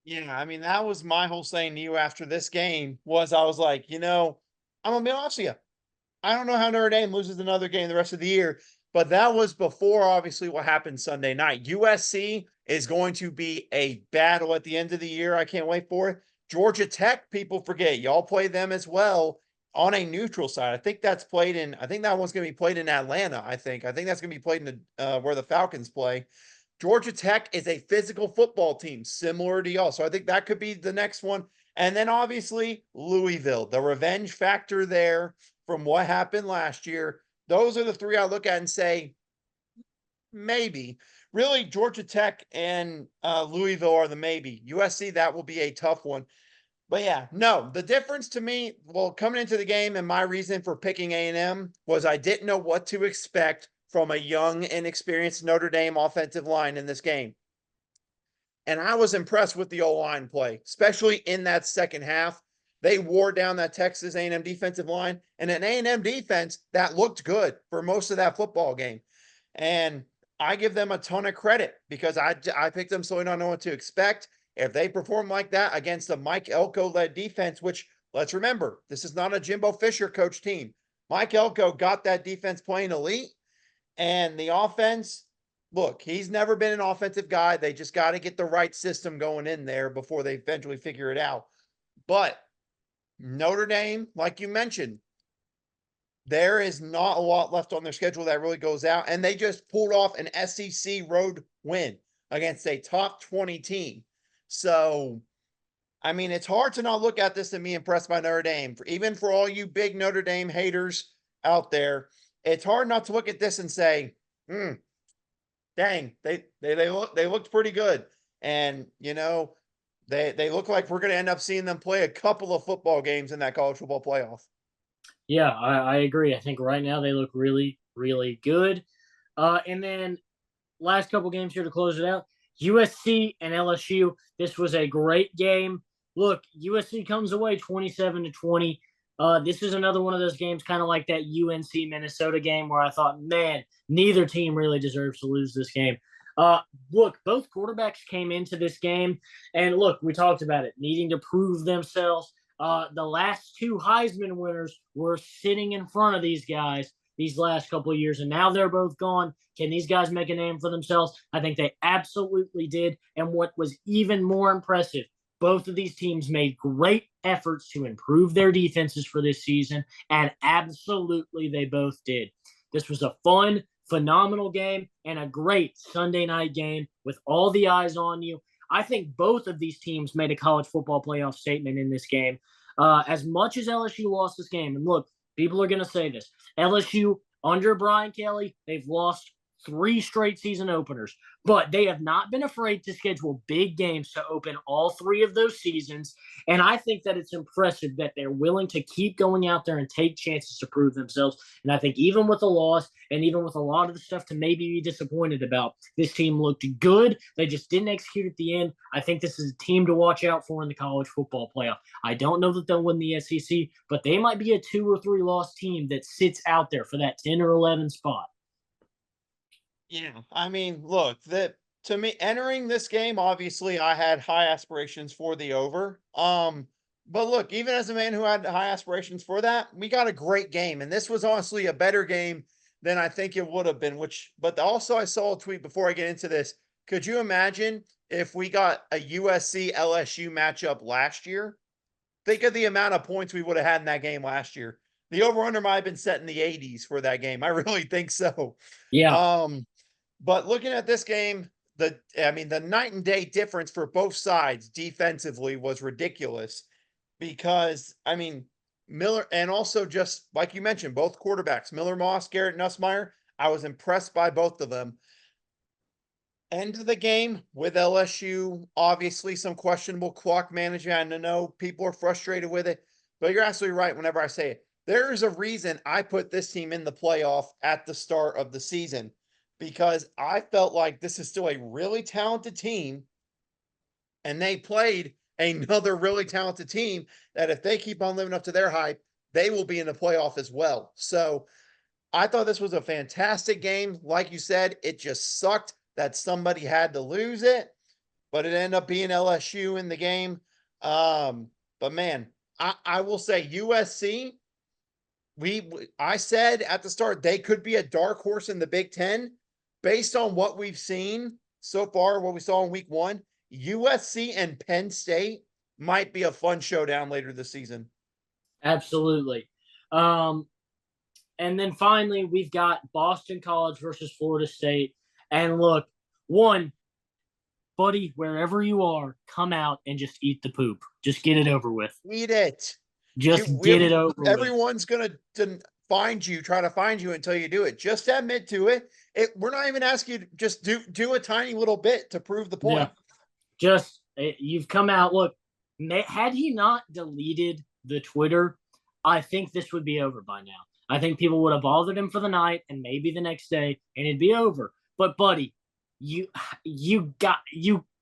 Yeah, I mean, that was my whole saying to you after this game was I was like, I'm going to be honest with you. I don't know how Notre Dame loses another game the rest of the year, but that was before, obviously, what happened Sunday night. USC is going to be a battle at the end of the year. I can't wait for it. Georgia Tech, people forget. Y'all play them as well on a neutral side. I think that one's going to be played in Atlanta, I think that's going to be played in where the Falcons play. Georgia Tech is a physical football team, similar to y'all. So I think that could be the next one. And then obviously Louisville, the revenge factor there from what happened last year. Those are the three I look at and say, maybe. Really, Georgia Tech and Louisville are the maybe. USC, that will be a tough one. But yeah, no, the difference to me, well, coming into the game and my reason for picking A&M was I didn't know what to expect from a young, inexperienced Notre Dame offensive line in this game. And I was impressed with the O-line play, especially in that second half. They wore down that Texas A&M defensive line, and an A&M defense that looked good for most of that football game. And I give them a ton of credit because I picked them so I don't know what to expect. If they perform like that against a Mike Elko-led defense, which let's remember, this is not a Jimbo Fisher coach team. Mike Elko got that defense playing elite, and the offense, look, he's never been an offensive guy. They just got to get the right system going in there before they eventually figure it out. But Notre Dame, like you mentioned, there is not a lot left on their schedule that really goes out. And they just pulled off an SEC road win against a top 20 team. So, I mean, it's hard to not look at this and be impressed by Notre Dame. Even for all you big Notre Dame haters out there, it's hard not to look at this and say, dang, they looked pretty good. And, you know, they look like we're going to end up seeing them play a couple of football games in that college football playoff. Yeah, I agree. I think right now they look really, really good. And then last couple games here to close it out. USC and LSU. This was a great game. Look, USC comes away 27-20. This is another one of those games, kind of like that UNC Minnesota game, where I thought, man, neither team really deserves to lose this game. Look, both quarterbacks came into this game, and look, we talked about it, needing to prove themselves. The last two Heisman winners were sitting in front of these guys these last couple of years, and now they're both gone. Can these guys make a name for themselves? I think they absolutely did. And what was even more impressive, both of these teams made great efforts to improve their defenses for this season, and absolutely they both did. This was a fun, phenomenal game and a great Sunday night game with all the eyes on you. I think both of these teams made a college football playoff statement in this game. As much as LSU lost this game, and look, people are going to say this, LSU under Brian Kelly, they've lost 3 straight season openers, but they have not been afraid to schedule big games to open all 3 of those seasons. And I think that it's impressive that they're willing to keep going out there and take chances to prove themselves. And I think even with a loss and even with a lot of the stuff to maybe be disappointed about, this team looked good. They just didn't execute at the end. I think this is a team to watch out for in the college football playoff. I don't know that they'll win the SEC, but they might be a 2 or 3 loss team that sits out there for that 10 or 11 spot. Yeah, I mean, look, that to me entering this game, obviously I had high aspirations for the over. But look, even as a man who had high aspirations for that, we got a great game, and this was honestly a better game than I think it would have been. But also I saw a tweet before I get into this. Could you imagine if we got a USC LSU matchup last year? Think of the amount of points we would have had in that game last year. The over under might have been set in the 80s for that game. I really think so. Yeah. But looking at this game, the night and day difference for both sides defensively was ridiculous because Miller, and also just like you mentioned, both quarterbacks, Miller Moss, Garrett Nussmeier, I was impressed by both of them. End of the game with LSU, obviously some questionable clock management. I know people are frustrated with it, but you're absolutely right whenever I say it. There is a reason I put this team in the playoff at the start of the season, because I felt like this is still a really talented team, and they played another really talented team that if they keep on living up to their hype, they will be in the playoff as well. So I thought this was a fantastic game. Like you said, it just sucked that somebody had to lose it, but it ended up being LSU in the game. But man, I will say USC, I said at the start they could be a dark horse in the Big Ten. Based on what we've seen so far, what we saw in week 1, USC and Penn State might be a fun showdown later this season. Absolutely. And then finally, we've got Boston College versus Florida State. And look, one, buddy, wherever you are, come out and just eat the poop. Just get it over with. Eat it. Just get it over with. Everyone's gonna find you, try to find you until you do it. Just admit to it. We're not even asking you to just do a tiny little bit to prove the point. Yeah, just you've come out. Look, had he not deleted the Twitter, I think this would be over by now. I think people would have bothered him for the night and maybe the next day, and it'd be over. But buddy, you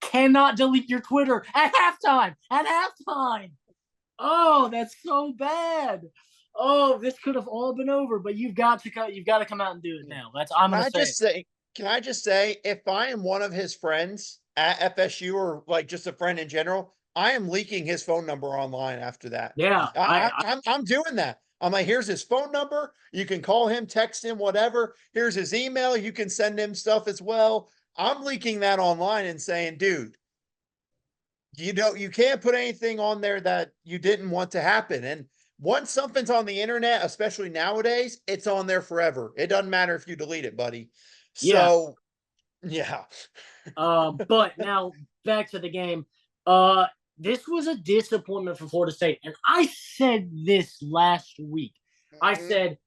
cannot delete your Twitter at halftime. At halftime. Oh, that's so bad. Oh, this could have all been over, but you've got to come out and do it now. I'm gonna say. Can I just say, if I am one of his friends at FSU or like just a friend in general, I am leaking his phone number online after that. Yeah, I'm doing that. I'm like, here's his phone number. You can call him, text him, whatever. Here's his email. You can send him stuff as well. I'm leaking that online and saying, dude, you can't put anything on there that you didn't want to happen. And once something's on the internet, especially nowadays, it's on there forever. It doesn't matter if you delete it, buddy. So, yeah. But now back to the game. This was a disappointment for Florida State. And I said this last week. I said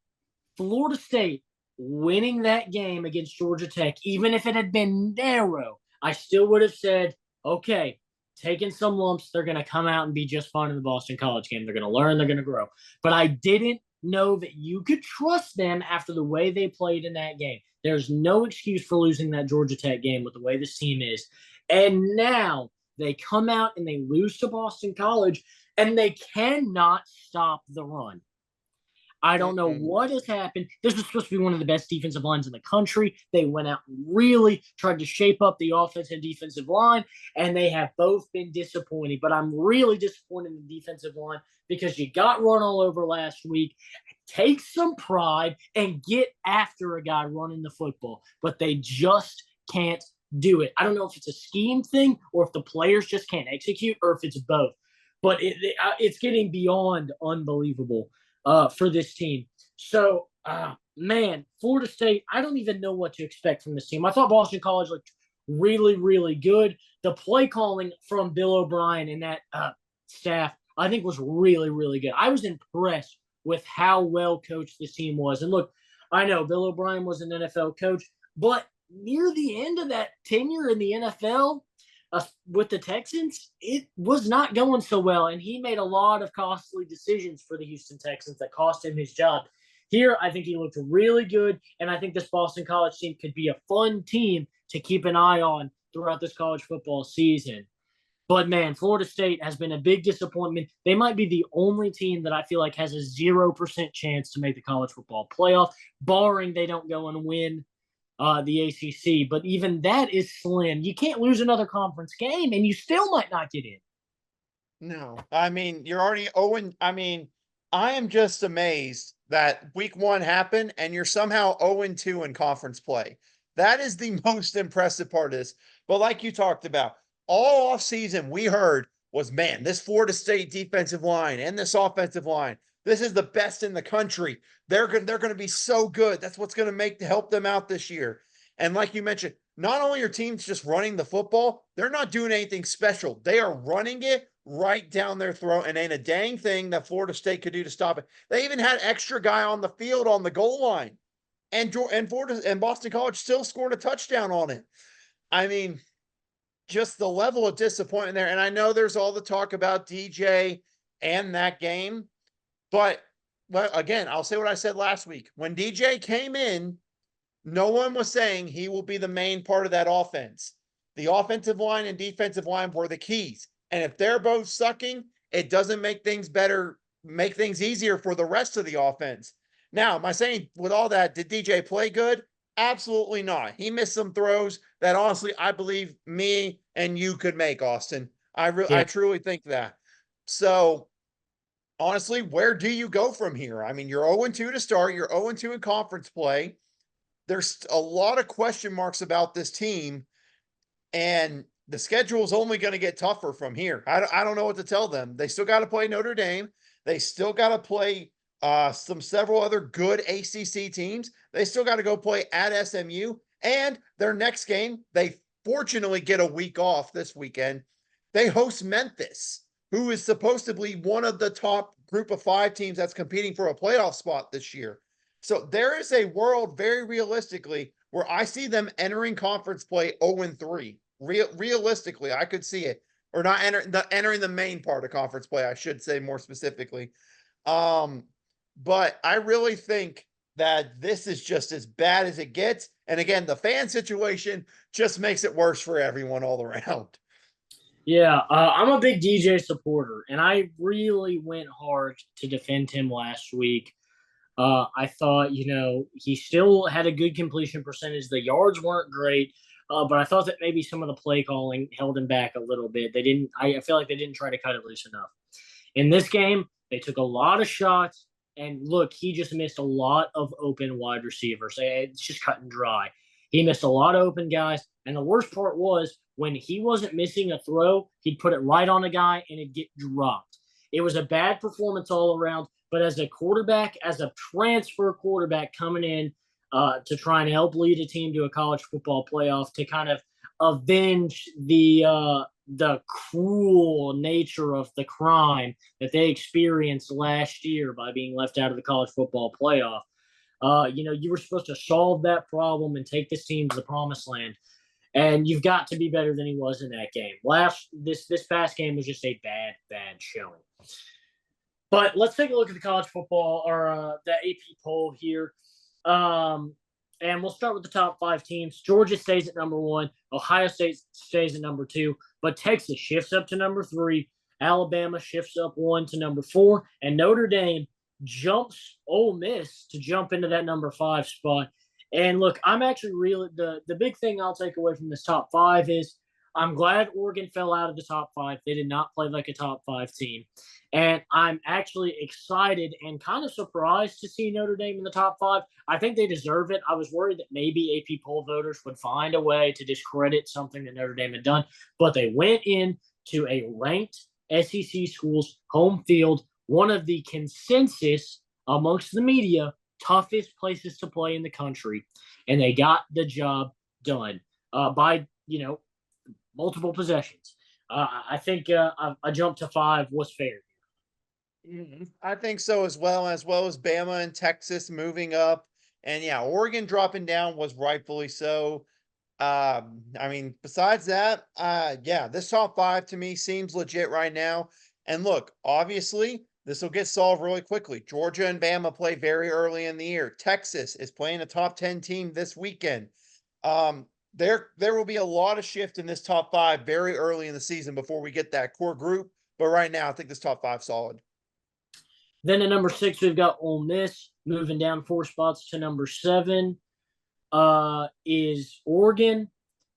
Florida State winning that game against Georgia Tech, even if it had been narrow, I still would have said, okay, taking some lumps, they're going to come out and be just fine in the Boston College game. They're going to learn, they're going to grow. But I didn't know that you could trust them after the way they played in that game. There's no excuse for losing that Georgia Tech game with the way this team is. And now they come out and they lose to Boston College, and they cannot stop the run. I don't know what has happened. This was supposed to be one of the best defensive lines in the country. They went out and really tried to shape up the offensive and defensive line, and they have both been disappointing. But I'm really disappointed in the defensive line because you got run all over last week. Take some pride and get after a guy running the football, but they just can't do it. I don't know if it's a scheme thing or if the players just can't execute or if it's both. But it's getting beyond unbelievable for this team. So, man, Florida State, I don't even know what to expect from this team. I thought Boston College looked really, really good. The play calling from Bill O'Brien and that staff, I think, was really, really good. I was impressed with how well coached this team was. And look, I know Bill O'Brien was an NFL coach, but near the end of that tenure in the NFL with the Texans, it was not going so well. And he made a lot of costly decisions for the Houston Texans that cost him his job. Here, I think he looked really good. And I think this Boston College team could be a fun team to keep an eye on throughout this college football season. But, man, Florida State has been a big disappointment. They might be the only team that I feel like has a 0% chance to make the college football playoff, barring they don't go and win the ACC. But even that is slim. You can't lose another conference game, and you still might not get in. No. I mean, you're already Owen. I mean, I am just amazed that week 1 happened, and you're somehow 0-2 in conference play. That is the most impressive part of this. But like you talked about, all offseason we heard was, man, this Florida State defensive line and this offensive line, this is the best in the country. They're going to be so good. That's what's going to help them out this year. And like you mentioned, not only are teams just running the football, they're not doing anything special. They are running it right down their throat, and ain't a dang thing that Florida State could do to stop it. They even had extra guy on the field on the goal line, and Florida and Boston College still scored a touchdown on it. I mean, just the level of disappointment there. And I know there's all the talk about DJ and that game, but again, I'll say what I said last week. When DJ came in, no one was saying he will be the main part of that offense. The offensive line and defensive line were the keys. And if they're both sucking, it doesn't make things better, make things easier for the rest of the offense. Now, am I saying with all that, did DJ play good? Absolutely not. He missed some throws that honestly, I believe me and you could make, Austin. I truly think that. So honestly, where do you go from here? I mean, you're 0-2 to start. You're 0-2 in conference play. There's a lot of question marks about this team, and the schedule is only going to get tougher from here. I don't know what to tell them. They still got to play Notre Dame. They still got to play several other good ACC teams. They still got to go play at SMU, and their next game, they fortunately get a week off this weekend. They host Memphis, who is supposed to be one of the top group of 5 teams that's competing for a playoff spot this year. So there is a world, very realistically, where I see them entering conference play 0-3. Realistically, I could see it. Or not entering the main part of conference play, I should say more specifically. But I really think that this is just as bad as it gets. And again, the fan situation just makes it worse for everyone all around. Yeah, I'm a big DJ supporter, and I really went hard to defend him last week. I thought, he still had a good completion percentage. The yards weren't great, but I thought that maybe some of the play calling held him back a little bit. They didn't. I feel like they didn't try to cut it loose enough. In this game, they took a lot of shots, and look, he just missed a lot of open wide receivers. It's just cut and dry. He missed a lot of open guys, and the worst part was when he wasn't missing a throw, he'd put it right on a guy and it'd get dropped. It was a bad performance all around. But as a quarterback, as a transfer quarterback coming in to try and help lead a team to a college football playoff to kind of avenge the cruel nature of the crime that they experienced last year by being left out of the college football playoff. You were supposed to solve that problem and take this team to the promised land. And you've got to be better than he was in that game. This past game was just a bad showing. But let's take a look at the college football or the AP poll here. And we'll start with the top 5 teams. Georgia stays at number 1. Ohio State stays at number 2. But Texas shifts up to number 3. Alabama shifts up 1 to number 4. And Notre Dame jumps Ole Miss to jump into that number 5 spot. And look, I'm actually really the big thing I'll take away from this top 5 is I'm glad Oregon fell out of the top 5. They did not play like a top 5 team. And I'm actually excited and kind of surprised to see Notre Dame in the top 5. I think they deserve it. I was worried that maybe AP poll voters would find a way to discredit something that Notre Dame had done. But they went in to a ranked SEC school's home field, one of the consensus amongst the media toughest places to play in the country. And they got the job done by, multiple possessions. I think a jump to 5 was fair. I think so as well as Bama and Texas moving up. And yeah, Oregon dropping down was rightfully so. Besides that, this top 5 to me seems legit right now. And look, obviously, this will get solved really quickly. Georgia and Bama play very early in the year. Texas is playing a top 10 team this weekend. There will be a lot of shift in this top 5 very early in the season before we get that core group. But right now, I think this top 5 solid. Then at number 6, we've got Ole Miss moving down 4 spots to number 7 is Oregon.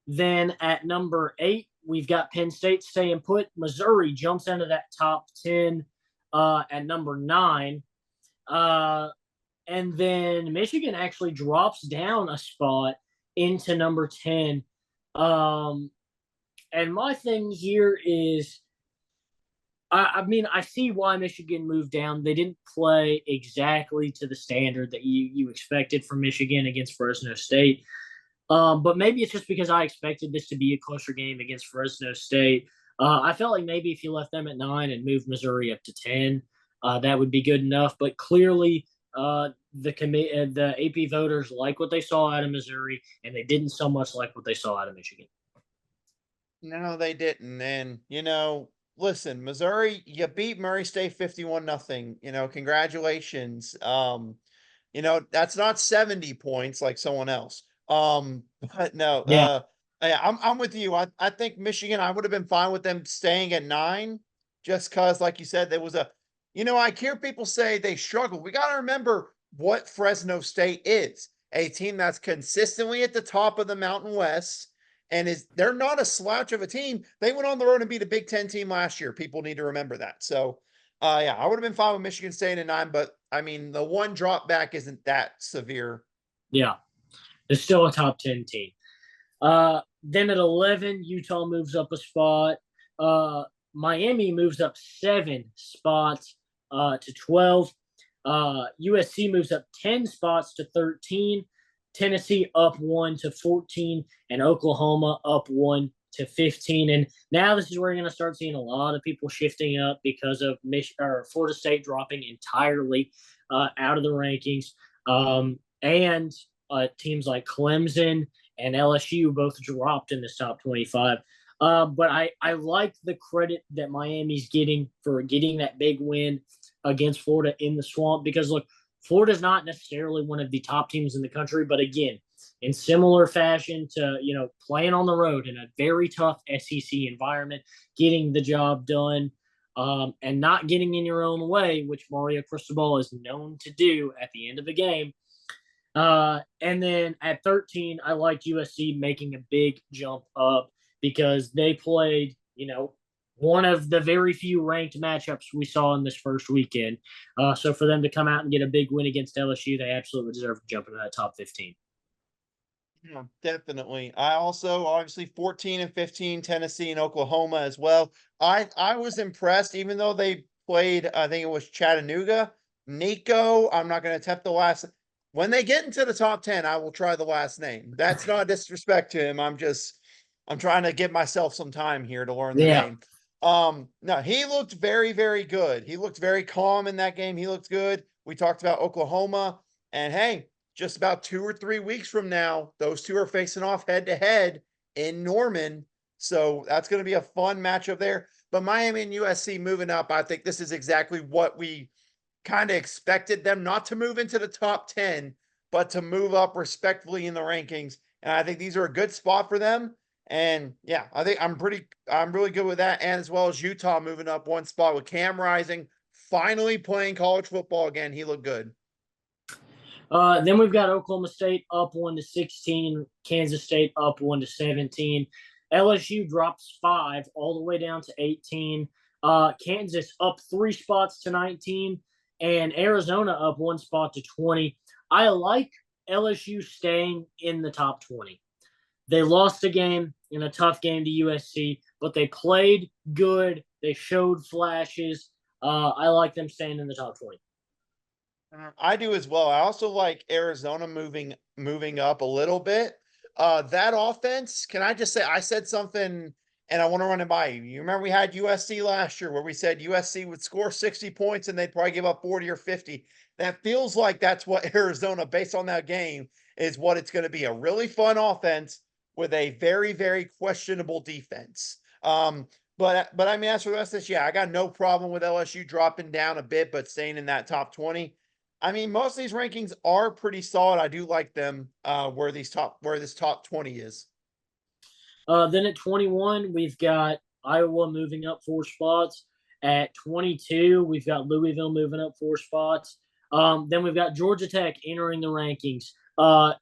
Then at number 8, we've got Penn State staying put. Missouri jumps into that top 10 at number 9. And then Michigan actually drops down a spot into number 10. And my thing here is, I see why Michigan moved down. They didn't play exactly to the standard that you expected from Michigan against Fresno State. But maybe it's just because I expected this to be a closer game against Fresno State. I felt like maybe if you left them at 9 and moved Missouri up to 10, that would be good enough. But clearly, the AP voters like what they saw out of Missouri, and they didn't so much like what they saw out of Michigan. No, they didn't. And, listen, Missouri, you beat Murray State 51-0. Congratulations. That's not 70 points like someone else. But no, Yeah. I'm with you. I think Michigan, I would have been fine with them staying at 9, just because, like you said, there was I hear people say they struggle. We got to remember what Fresno State is, a team that's consistently at the top of the Mountain West. And they're not a slouch of a team. They went on the road and beat a Big Ten team last year. People need to remember that. So, I would have been fine with Michigan staying at 9, but the one drop back isn't that severe. Yeah, it's still a top 10 team. Then at 11, Utah moves up a spot. Miami moves up 7 spots to 12. USC moves up 10 spots to 13. Tennessee up 1-14, and Oklahoma up 1-15. And now this is where you're going to start seeing a lot of people shifting up because of Florida State dropping entirely out of the rankings. And teams like Clemson and LSU both dropped in this top 25. But I like the credit that Miami's getting for getting that big win against Florida in the Swamp because, look, Florida's not necessarily one of the top teams in the country, but again, in similar fashion to, playing on the road in a very tough SEC environment, getting the job done, and not getting in your own way, which Mario Cristobal is known to do at the end of the game. And then at 13, I like USC making a big jump up because they played, one of the very few ranked matchups we saw in this first weekend. So for them to come out and get a big win against LSU, they absolutely deserve to jump into that top 15. Yeah, definitely. I also obviously 14 and 15, Tennessee and Oklahoma as well. I was impressed, even though they played, I think it was Chattanooga. Nico, I'm not going to attempt the last. When they get into the top 10, I will try the last name. That's not disrespect to him. I'm trying to give myself some time here to learn the name. No, he looked very, very good. He looked very calm in that game. He looked good. We talked about Oklahoma, and hey, just about 2 or 3 weeks from now, those two are facing off head to head in Norman. So that's going to be a fun matchup there. But Miami and USC moving up, I think this is exactly what we kind of expected them not to move into the top 10, but to move up respectfully in the rankings. And I think these are a good spot for them. And yeah, I think I'm really good with that. And as well as Utah moving up one spot with Cam Rising, finally playing college football again. He looked good. Then we've got Oklahoma State up 1-16, Kansas State up 1-17. LSU drops 5 all the way down to 18. Kansas up 3 spots to 19, and Arizona up 1 spot to 20. I like LSU staying in the top 20. They lost a game in a tough game to USC, but they played good. They showed flashes. I like them staying in the top 20. I do as well. I also like Arizona moving up a little bit. That offense, can I just say I said something and I want to run it by you. You remember we had USC last year where we said USC would score 60 points and they'd probably give up 40 or 50. That feels like that's what Arizona, based on that game, is what it's going to be. A really fun offense with a very, very questionable defense. But I mean, as for the rest of this, yeah, I got no problem with LSU dropping down a bit, but staying in that top 20. I mean, most of these rankings are pretty solid. I do like them where this top 20 is. Then at 21, we've got Iowa moving up 4 spots. At 22, we've got Louisville moving up 4 spots. Then we've got Georgia Tech entering the rankings.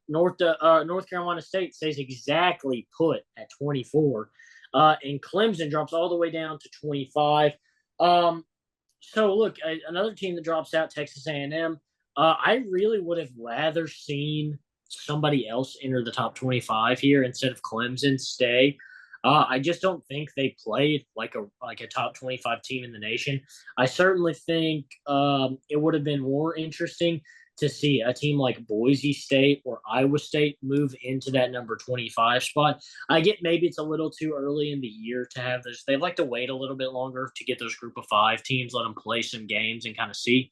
North Carolina State stays exactly put at 24. And Clemson drops all the way down to 25. So look, another team that drops out, Texas A&M. I really would have rather seen somebody else enter the top 25 here instead of Clemson stay. I just don't think they played like a top 25 team in the nation. I certainly think it would have been more interesting to see a team like Boise State or Iowa State move into that number 25 spot. I get maybe it's a little too early in the year to have this. They'd like to wait a little bit longer to get those group of 5 teams, let them play some games and kind of see.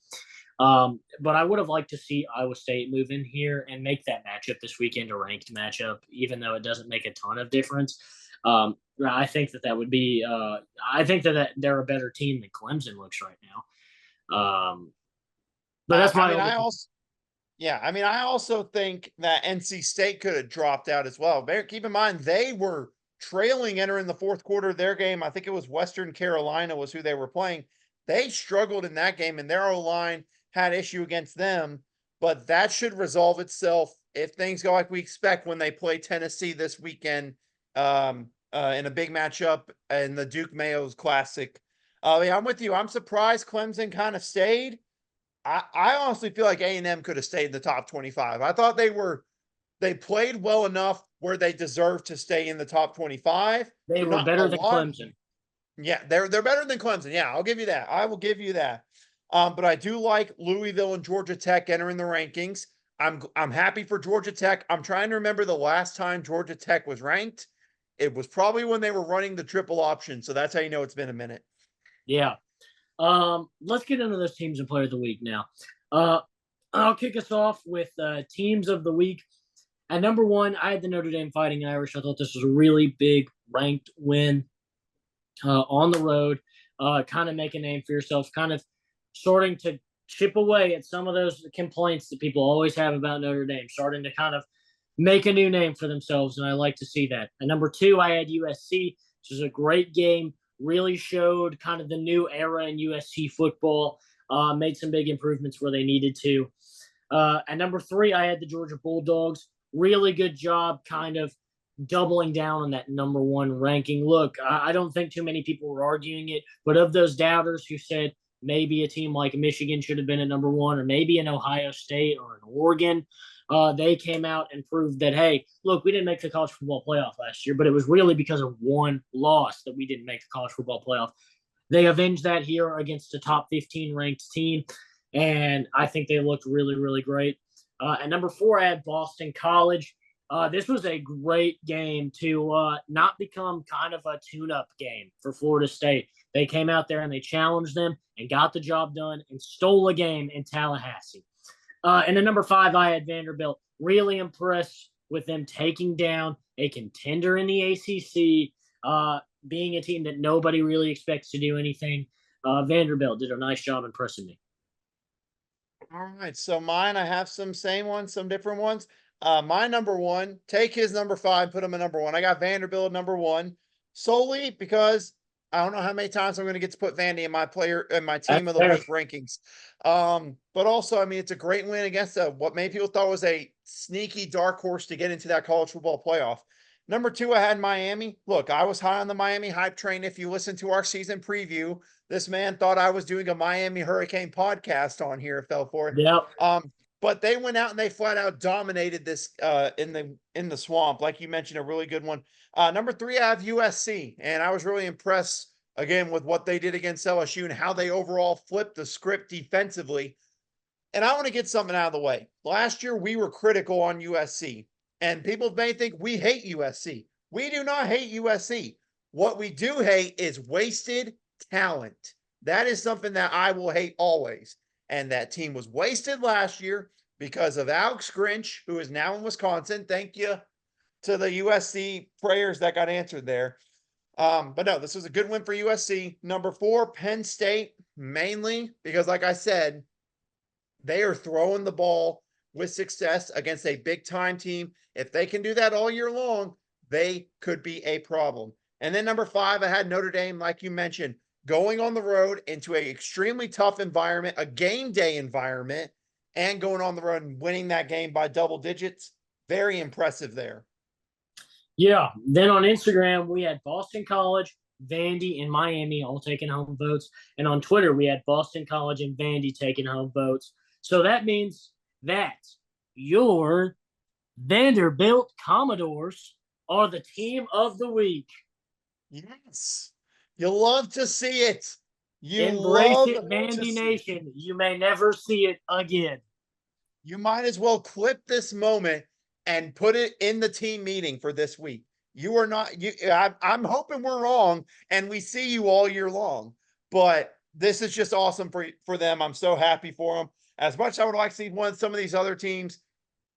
But I would have liked to see Iowa State move in here and make that matchup this weekend a ranked matchup, even though it doesn't make a ton of difference. I think that would be. I think that they're a better team than Clemson looks right now. But that's my. I also think that NC State could have dropped out as well. Keep in mind they were trailing entering the fourth quarter of their game. I think it was Western Carolina was who they were playing. They struggled in that game, and their O-line had issue against them. But that should resolve itself if things go like we expect when they play Tennessee this weekend in a big matchup in the Duke Mayo's Classic. Yeah, I'm with you. I'm surprised Clemson kind of stayed. I honestly feel like A&M could have stayed in the top 25. I thought they played well enough where they deserved to stay in the top 25. They were better than Clemson. Yeah, they're better than Clemson. Yeah, I'll give you that. I will give you that. But I do like Louisville and Georgia Tech entering the rankings. I'm happy for Georgia Tech. I'm trying to remember the last time Georgia Tech was ranked. It was probably when they were running the triple option. So that's how you know it's been a minute. Yeah. Let's get into those teams and player of the week now. I'll kick us off with teams of the week. At number one, I had the Notre Dame Fighting Irish. I thought this was a really big ranked win on the road. Kind of make a name for yourself, kind of starting to chip away at some of those complaints that people always have about Notre Dame, starting to kind of make a new name for themselves, and I like to see that. At number two, I had USC, which was a great game, really showed kind of the new era in USC football, made some big improvements where they needed to. At number three, I had the Georgia Bulldogs. Really good job kind of doubling down on that number one ranking. Look, I don't think too many people were arguing it, but of those doubters who said maybe a team like Michigan should have been at number one, or maybe an Ohio State or an Oregon, they came out and proved that, hey, look, we didn't make the college football playoff last year, but it was really because of one loss that we didn't make the college football playoff. They avenged that here against a top 15 ranked team, and I think they looked really, really great. At number four, I had Boston College. This was a great game to not become kind of a tune-up game for Florida State. They came out there and they challenged them and got the job done and stole a game in Tallahassee. And then number five, I had Vanderbilt. Really impressed with them taking down a contender in the ACC, being a team that nobody really expects to do anything. Vanderbilt did a nice job impressing me. All right. So mine, I have some same ones, some different ones. My number one, take his number five, put him at number one. I got Vanderbilt at number one solely because I don't know how many times I'm going to get to put Vandy in my player and my team of the week rankings. But also, I mean, it's a great win against what many people thought was a sneaky dark horse to get into that college football playoff. Number two, I had Miami. Look, I was high on the Miami hype train. If you listen to our season preview, this man thought I was doing a Miami Hurricane podcast on here, fell for it. Yep. But they went out and they flat out dominated this in the swamp, like you mentioned, a really good one. Number three, I have USC, and I was really impressed again with what they did against LSU and how they overall flipped the script defensively. And I want to get something out of the way. Last year, we were critical on USC, and people may think we hate USC. We do not hate USC. What we do hate is wasted talent. That is something that I will hate always. And that team was wasted last year because of Alex Grinch, who is now in Wisconsin. Thank you to the USC prayers that got answered there. But no, this was a good win for USC. Number four, Penn State, mainly because, like I said, they are throwing the ball with success against a big-time team. If they can do that all year long, they could be a problem. And then number five, I had Notre Dame, like you mentioned, going on the road into an extremely tough environment, a game day environment, and going on the road and winning that game by double digits. Very impressive there. Yeah. Then on Instagram, we had Boston College, Vandy, and Miami all taking home votes. And on Twitter, we had Boston College and Vandy taking home votes. So that means that your Vanderbilt Commodores are the team of the week. Yes. You love to see it. You embrace it, Vandy Nation. You may never see it again. You might as well clip this moment and put it in the team meeting for this week. You are not, I'm hoping we're wrong and we see you all year long, but this is just awesome for them. I'm so happy for them. As much as I would like to see some of these other teams,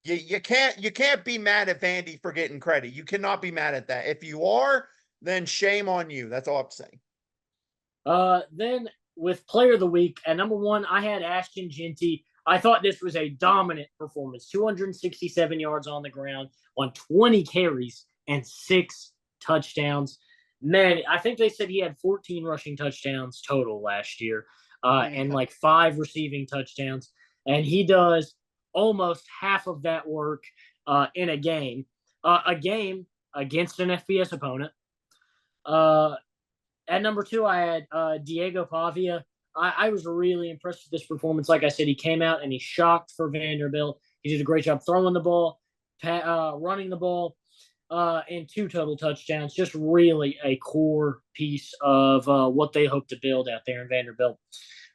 you can't be mad at Vandy for getting credit. You cannot be mad at that. If you are, then shame on you. That's all I'm saying. Then with player of the week, at number one, I had Ashton Genty. I thought this was a dominant performance. 267 yards on the ground on 20 carries and 6 touchdowns. Man, I think they said he had 14 rushing touchdowns total last year, and like 5 receiving touchdowns. And he does almost half of that work in a game against an FBS opponent. At number two, I had Diego Pavia. I was really impressed with this performance. Like I said, he came out and he shocked for Vanderbilt. He did a great job throwing the ball, running the ball, and 2 total touchdowns. Just really a core piece of what they hope to build out there in Vanderbilt.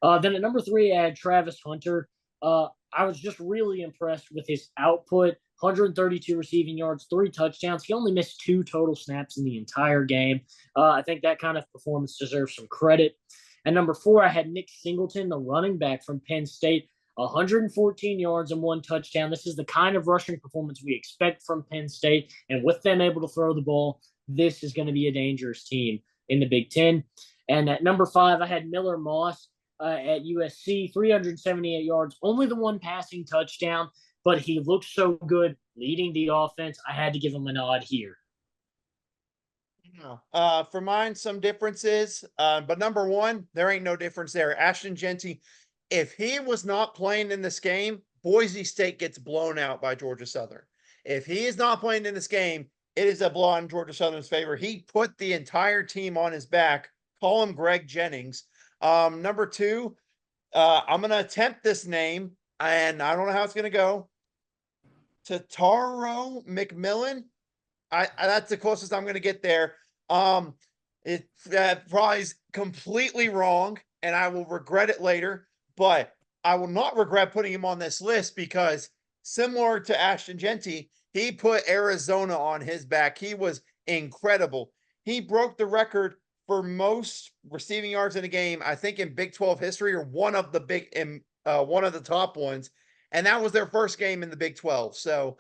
Then at number three, I had Travis Hunter. I was just really impressed with his output. 132 receiving yards, 3 touchdowns. He only missed 2 total snaps in the entire game. I think that kind of performance deserves some credit. And number 4, I had Nick Singleton, the running back from Penn State, 114 yards and 1 touchdown. This is the kind of rushing performance we expect from Penn State. And with them able to throw the ball, this is going to be a dangerous team in the Big Ten. And at number 5, I had Miller Moss at USC, 378 yards, only the 1 passing touchdown, but he looked so good leading the offense. I had to give him a nod here. For mine, some differences, but number 1, there ain't no difference there. Ashton Jeanty, if he was not playing in this game, Boise State gets blown out by Georgia Southern. If he is not playing in this game, it is a blow in Georgia Southern's favor. He put the entire team on his back. Call him Greg Jennings. Number 2, I'm going to attempt this name, and I don't know how it's going to go. Tataro McMillan. That's the closest I'm going to get there. It probably is completely wrong, and I will regret it later, but I will not regret putting him on this list because similar to Ashton Jeanty, he put Arizona on his back. He was incredible. He broke the record for most receiving yards in a game, I think in Big 12 history, or one of the top ones. And that was their first game in the Big 12. So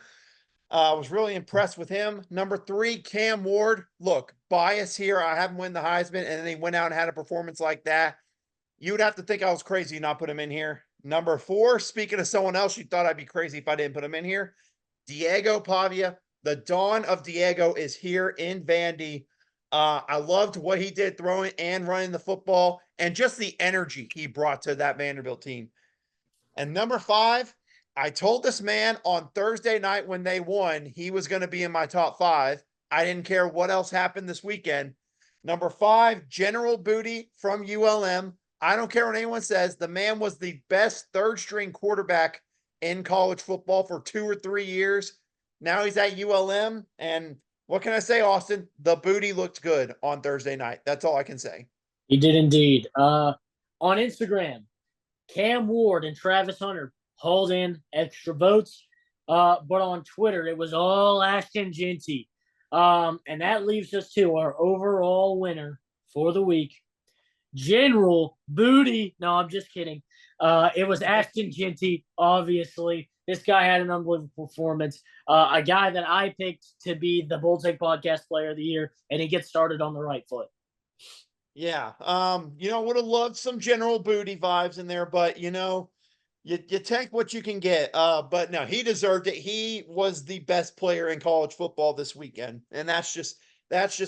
I was really impressed with him. Number 3, Cam Ward. Look, bias here. I have him win the Heisman, and then he went out and had a performance like that. You would have to think I was crazy not put him in here. Number 4, speaking of someone else you thought I'd be crazy if I didn't put him in here, Diego Pavia. The dawn of Diego is here in Vandy. I loved what he did throwing and running the football and just the energy he brought to that Vanderbilt team. And number 5, I told this man on Thursday night when they won, he was going to be in my top 5. I didn't care what else happened this weekend. Number 5, General Booty from ULM. I don't care what anyone says. The man was the best third-string quarterback in college football for 2 or 3 years. Now he's at ULM, and what can I say, Austin? The booty looked good on Thursday night. That's all I can say. He did indeed. On Instagram, Cam Ward and Travis Hunter hauled in extra votes. But on Twitter, it was all Ashton Jeanty. And that leaves us to our overall winner for the week, General Booty. No, I'm just kidding. It was Ashton Jeanty, obviously. This guy had an unbelievable performance. A guy that I picked to be the Bull Take Podcast Player of the Year, and he gets started on the right foot. Yeah. Would have loved some General Booty vibes in there, but you take what you can get. But no, he deserved it. He was the best player in college football this weekend, and that's just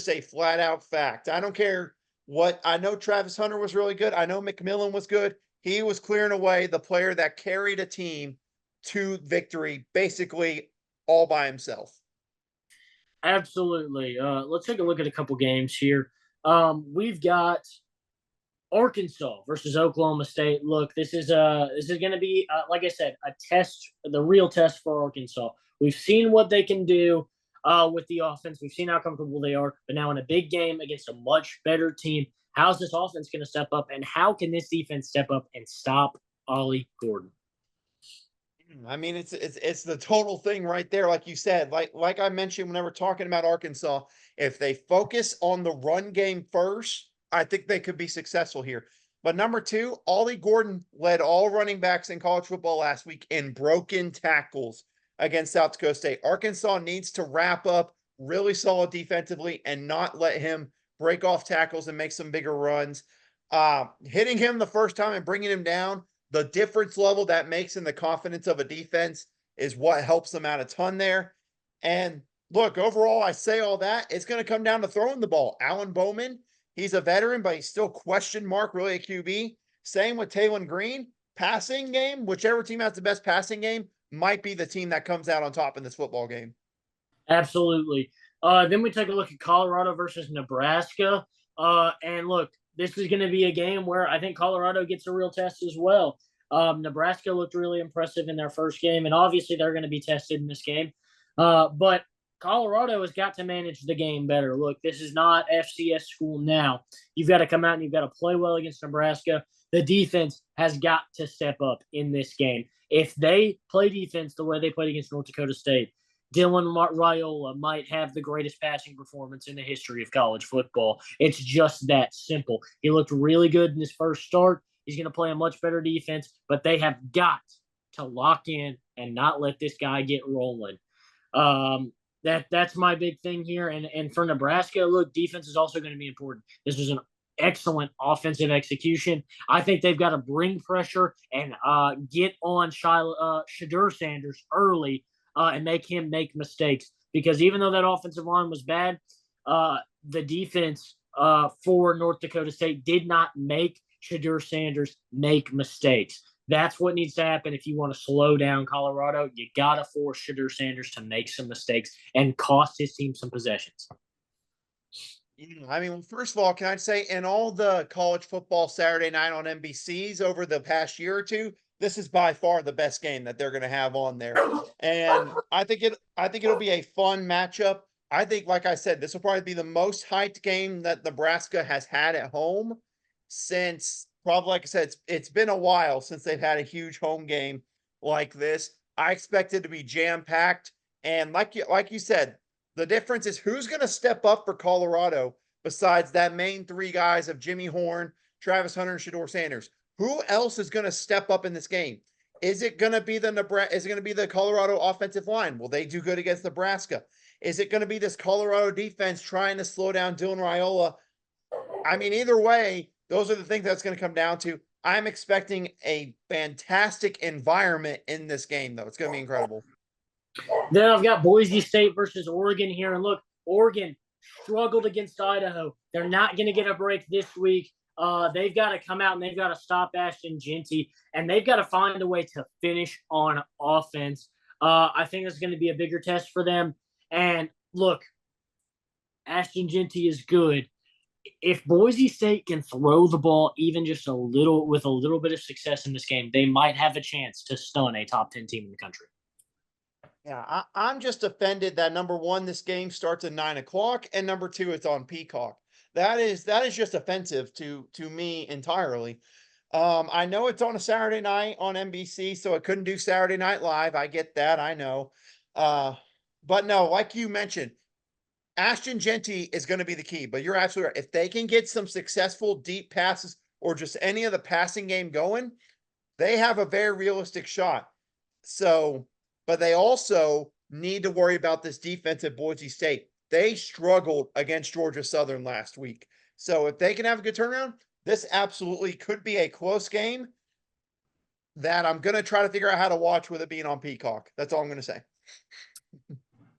a flat out fact. I don't care what. I know Travis Hunter was really good. I know McMillan was good. He was clearing away the player that carried a team to victory, basically all by himself. Absolutely. Let's take a look at a couple games here. We've got Arkansas versus Oklahoma State. Look, this is going to be, like I said, a test, the real test for Arkansas. We've seen what they can do with the offense. We've seen how comfortable they are. But now in a big game against a much better team, how's this offense going to step up, and how can this defense step up and stop Ollie Gordon? I mean, it's the total thing right there. Like you said, like I mentioned, when we were talking about Arkansas, if they focus on the run game first, I think they could be successful here. But number 2, Ollie Gordon led all running backs in college football last week in broken tackles against South Dakota State. Arkansas needs to wrap up really solid defensively and not let him break off tackles and make some bigger runs. Hitting him the first time and bringing him down, the difference level that makes in the confidence of a defense is what helps them out a ton there. And look, overall, I say all that. It's going to come down to throwing the ball. Alan Bowman, he's a veteran, but he's still question mark, really, a QB. Same with Taylon Green. Passing game, whichever team has the best passing game might be the team that comes out on top in this football game. Absolutely. Then we take a look at Colorado versus Nebraska. And look, this is going to be a game where I think Colorado gets a real test as well. Nebraska looked really impressive in their first game, and obviously they're going to be tested in this game. But Colorado has got to manage the game better. Look, this is not FCS school now. You've got to come out and you've got to play well against Nebraska. The defense has got to step up in this game. If they play defense the way they played against North Dakota State, Dylan Raiola might have the greatest passing performance in the history of college football. It's just that simple. He looked really good in his first start. He's going to play a much better defense, but they have got to lock in and not let this guy get rolling. That's my big thing here. And for Nebraska, look, defense is also going to be important. This was an excellent offensive execution. I think they've got to bring pressure and get on Shedeur Sanders early and make him make mistakes. Because even though that offensive line was bad, the defense for North Dakota State did not make Shedeur Sanders make mistakes. That's what needs to happen if you want to slow down Colorado. You got to force Shedeur Sanders to make some mistakes and cost his team some possessions. I mean, first of all, can I say in all the college football Saturday night on NBCs over the past year or two, this is by far the best game that they're going to have on there. And I think it'll be a fun matchup. I think, like I said, this will probably be the most hyped game that Nebraska has had at home since probably, like I said, it's been a while since they've had a huge home game like this. I expect it to be jam-packed. And like you said, the difference is who's going to step up for Colorado besides that main three guys of Jimmy Horn, Travis Hunter, and Shedeur Sanders. Who else is going to step up in this game? Is it going to be the Colorado offensive line? Will they do good against Nebraska? Is it going to be this Colorado defense trying to slow down Dylan Raiola? I mean, either way, those are the things that's going to come down to. I'm expecting a fantastic environment in this game, though. It's going to be incredible. Then I've got Boise State versus Oregon here. And look, Oregon struggled against Idaho. They're not going to get a break this week. They've got to come out and they've got to stop Ashton Jeanty, and they've got to find a way to finish on offense. I think that's going to be a bigger test for them. And look, Ashton Jeanty is good. If Boise State can throw the ball even just a little with a little bit of success in this game, they might have a chance to stun a top 10 team in the country. Yeah, I'm just offended that number one, this game starts at 9:00, and number two, it's on Peacock. That is just offensive to me entirely. I know it's on a Saturday night on NBC, so it couldn't do Saturday Night Live. I get that, I know. But no, like you mentioned, Ashton Jeanty is going to be the key. But you're absolutely right. If they can get some successful deep passes or just any of the passing game going, they have a very realistic shot. So, but they also need to worry about this defense at Boise State. They struggled against Georgia Southern last week. So if they can have a good turnaround, this absolutely could be a close game that I'm going to try to figure out how to watch with it being on Peacock. That's all I'm going to say.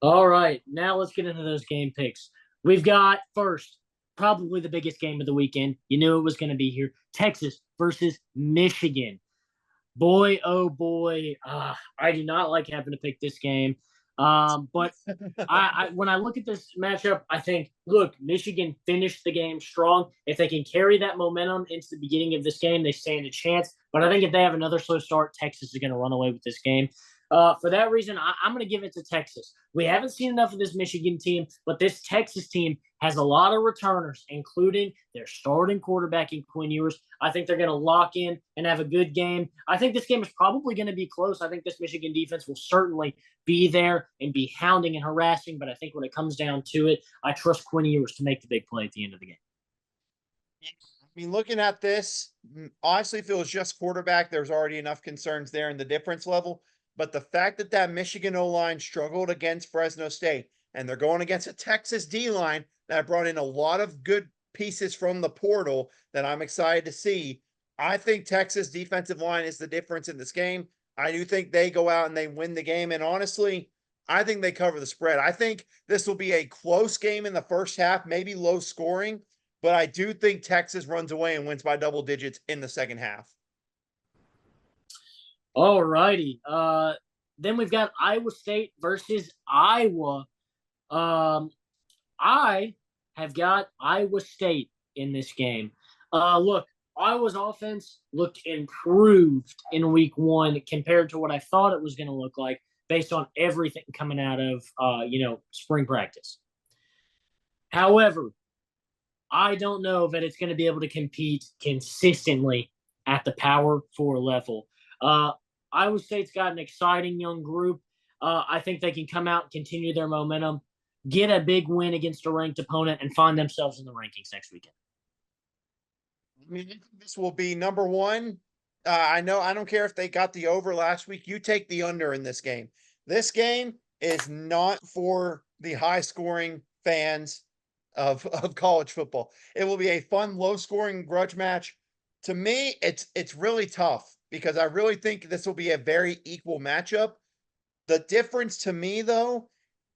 All right, now let's get into those game picks. We've got first, probably the biggest game of the weekend. You knew it was going to be here. Texas versus Michigan. Boy, oh boy, I do not like having to pick this game. But when I look at this matchup, I think, look, Michigan finished the game strong. If they can carry that momentum into the beginning of this game, they stand a chance. But I think if they have another slow start, Texas is going to run away with this game. For that reason, I'm going to give it to Texas. We haven't seen enough of this Michigan team, but this Texas team has a lot of returners, including their starting quarterback in Quinn Ewers. I think they're going to lock in and have a good game. I think this game is probably going to be close. I think this Michigan defense will certainly be there and be hounding and harassing, but I think when it comes down to it, I trust Quinn Ewers to make the big play at the end of the game. I mean, looking at this, honestly, if it was just quarterback, there's already enough concerns there in the difference level. But the fact that Michigan O-line struggled against Fresno State, and they're going against a Texas D-line that brought in a lot of good pieces from the portal that I'm excited to see. I think Texas defensive line is the difference in this game. I do think they go out and they win the game. And honestly, I think they cover the spread. I think this will be a close game in the first half, maybe low scoring, but I do think Texas runs away and wins by double digits in the second half. All righty. Then we've got Iowa State versus Iowa. I have got Iowa State in this game. Look, Iowa's offense looked improved in week one compared to what I thought it was going to look like based on everything coming out of, spring practice. However, I don't know that it's going to be able to compete consistently at the Power 4 level. Iowa State's got an exciting young group. I think they can come out and continue their momentum, get a big win against a ranked opponent, and find themselves in the rankings next weekend. I mean, this will be number one. I know I don't care if they got the over last week. You take the under in this game. This game is not for the high scoring fans of college football. It will be a fun, low scoring grudge match. To me, it's really tough because I really think this will be a very equal matchup. The difference to me, though,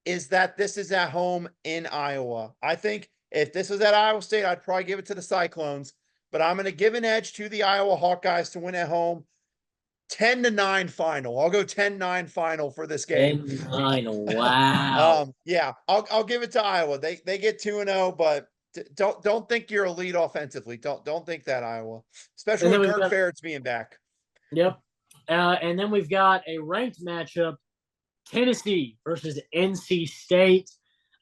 is that this is at home in Iowa. I think if this was at Iowa State, I'd probably give it to the Cyclones, but I'm going to give an edge to the Iowa Hawkeyes to win at home. 10-9 final. I'll go 10-9 final for this game. 10-9, wow. Yeah, I'll give it to Iowa. They get 2-0, but don't think you're elite offensively. Don't think that, Iowa, especially with Kirk Ferentz being back. Yep. And then we've got a ranked matchup, Tennessee versus NC State.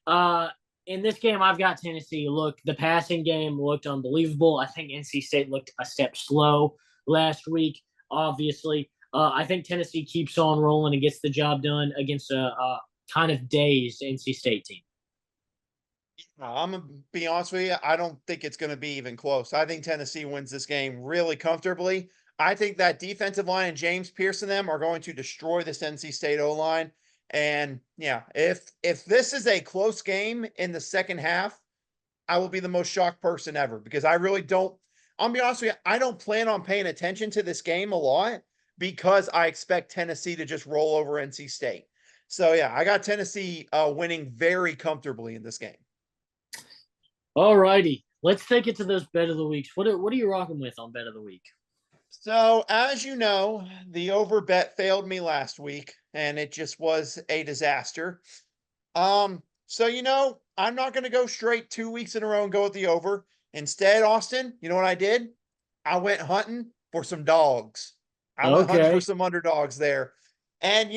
In this game, I've got Tennessee. Look, the passing game looked unbelievable. I think NC State looked a step slow last week, obviously. I think Tennessee keeps on rolling and gets the job done against a kind of dazed NC State team. I'm going to be honest with you. I don't think it's going to be even close. I think Tennessee wins this game really comfortably. I think that defensive line and James Pierce and them are going to destroy this NC State O-line. And yeah, if this is a close game in the second half, I will be the most shocked person ever because I really don't. I'll be honest with you. I don't plan on paying attention to this game a lot because I expect Tennessee to just roll over NC State. So yeah, I got Tennessee winning very comfortably in this game. All righty, let's take it to those bet of the weeks. What are you rocking with on bet of the week? So, as you know, the over bet failed me last week, and it just was a disaster. So I'm not going to go straight 2 weeks in a row and go with the over. Instead, Austin, you know what I did? I went hunting for some dogs. I went hunting for some underdogs there. And,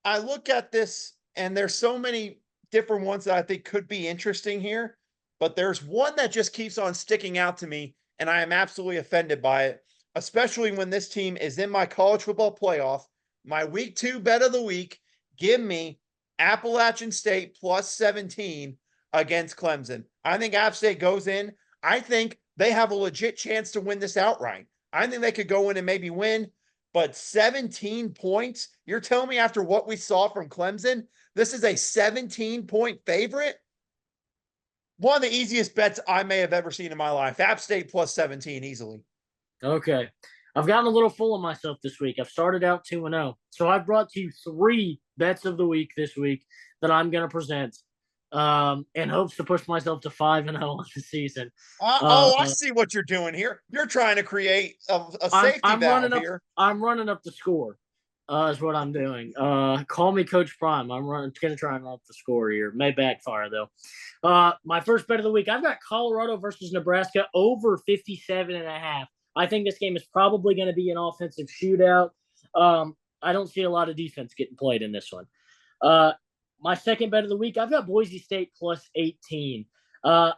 I look at this, and there's so many different ones that I think could be interesting here. But there's one that just keeps on sticking out to me, and I am absolutely offended by it, especially when this team is in my college football playoff. My week 2 bet of the week, give me Appalachian State plus 17 against Clemson. I think App State goes in. I think they have a legit chance to win this outright. I think they could go in and maybe win, but 17 points? You're telling me after what we saw from Clemson, this is a 17-point favorite? One of the easiest bets I may have ever seen in my life. App State plus 17 easily. Okay. I've gotten a little full of myself this week. I've started out 2-0. So I've brought you 3 bets of the week this week that I'm going to present in hopes to push myself to 5-0 on the season. I see what you're doing here. You're trying to create a safety valve here. I'm running up the score. Is what I'm doing. Call me Coach Prime. I'm going to try and run up the score here. May backfire, though. My first bet of the week, I've got Colorado versus Nebraska over 57.5. I think this game is probably going to be an offensive shootout. I don't see a lot of defense getting played in this one. My second bet of the week, I've got Boise State plus 18.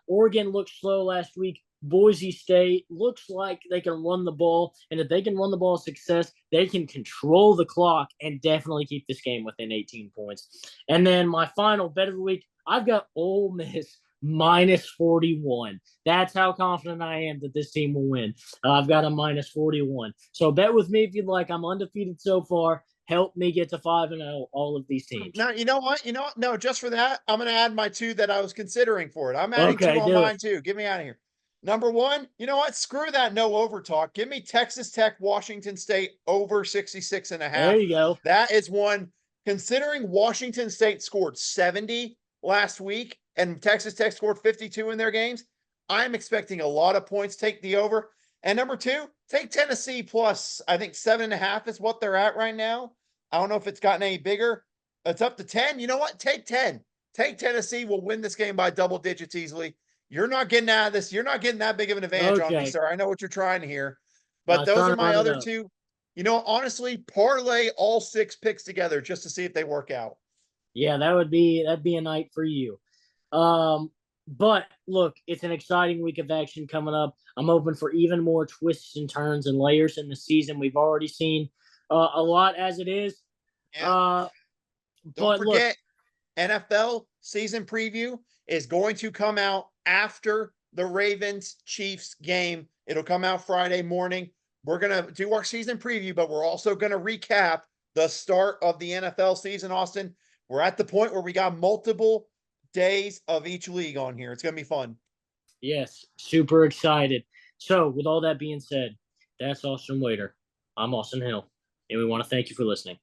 Oregon looked slow last week. Boise State looks like they can run the ball, and if they can run the ball with success, they can control the clock and definitely keep this game within 18 points. And then my final bet of the week, I've got Ole Miss minus 41. That's how confident I am that this team will win. I've got a minus 41. So bet with me if you'd like. I'm undefeated so far. Help me get to 5-0 all of these teams. Now, you know what? No, just for that, I'm going to add my 2 that I was considering for it. I'm adding 2 on mine too. Get me out of here. Number 1, you know what? Screw that no over talk. Give me Texas Tech, Washington State over 66.5. There you go. That is one. Considering Washington State scored 70 last week and Texas Tech scored 52 in their games, I'm expecting a lot of points. Take the over. And number 2, take Tennessee plus, I think 7.5 is what they're at right now. I don't know if it's gotten any bigger. It's up to 10. You know what? Take 10. Take Tennessee. We'll win this game by double digits easily. You're not getting out of this. You're not getting that big of an advantage on me, sir. I know what you're trying to hear. But those are my other 2. Honestly, parlay all 6 picks together just to see if they work out. Yeah, that'd be a night for you. But look, it's an exciting week of action coming up. I'm hoping for even more twists and turns and layers in the season. We've already seen a lot as it is. Yeah. Uh, Don't but look, forget, NFL season preview is going to come out after the Ravens Chiefs game. It'll come out Friday morning. We're going to do our season preview, but we're also going to recap the start of the NFL season, Austin. We're at the point where we got multiple days of each league on here. It's going to be fun. yes, super excited. So, with all that being said, that's Austin Waiter. I'm Austin Hill, and we want to thank you for listening.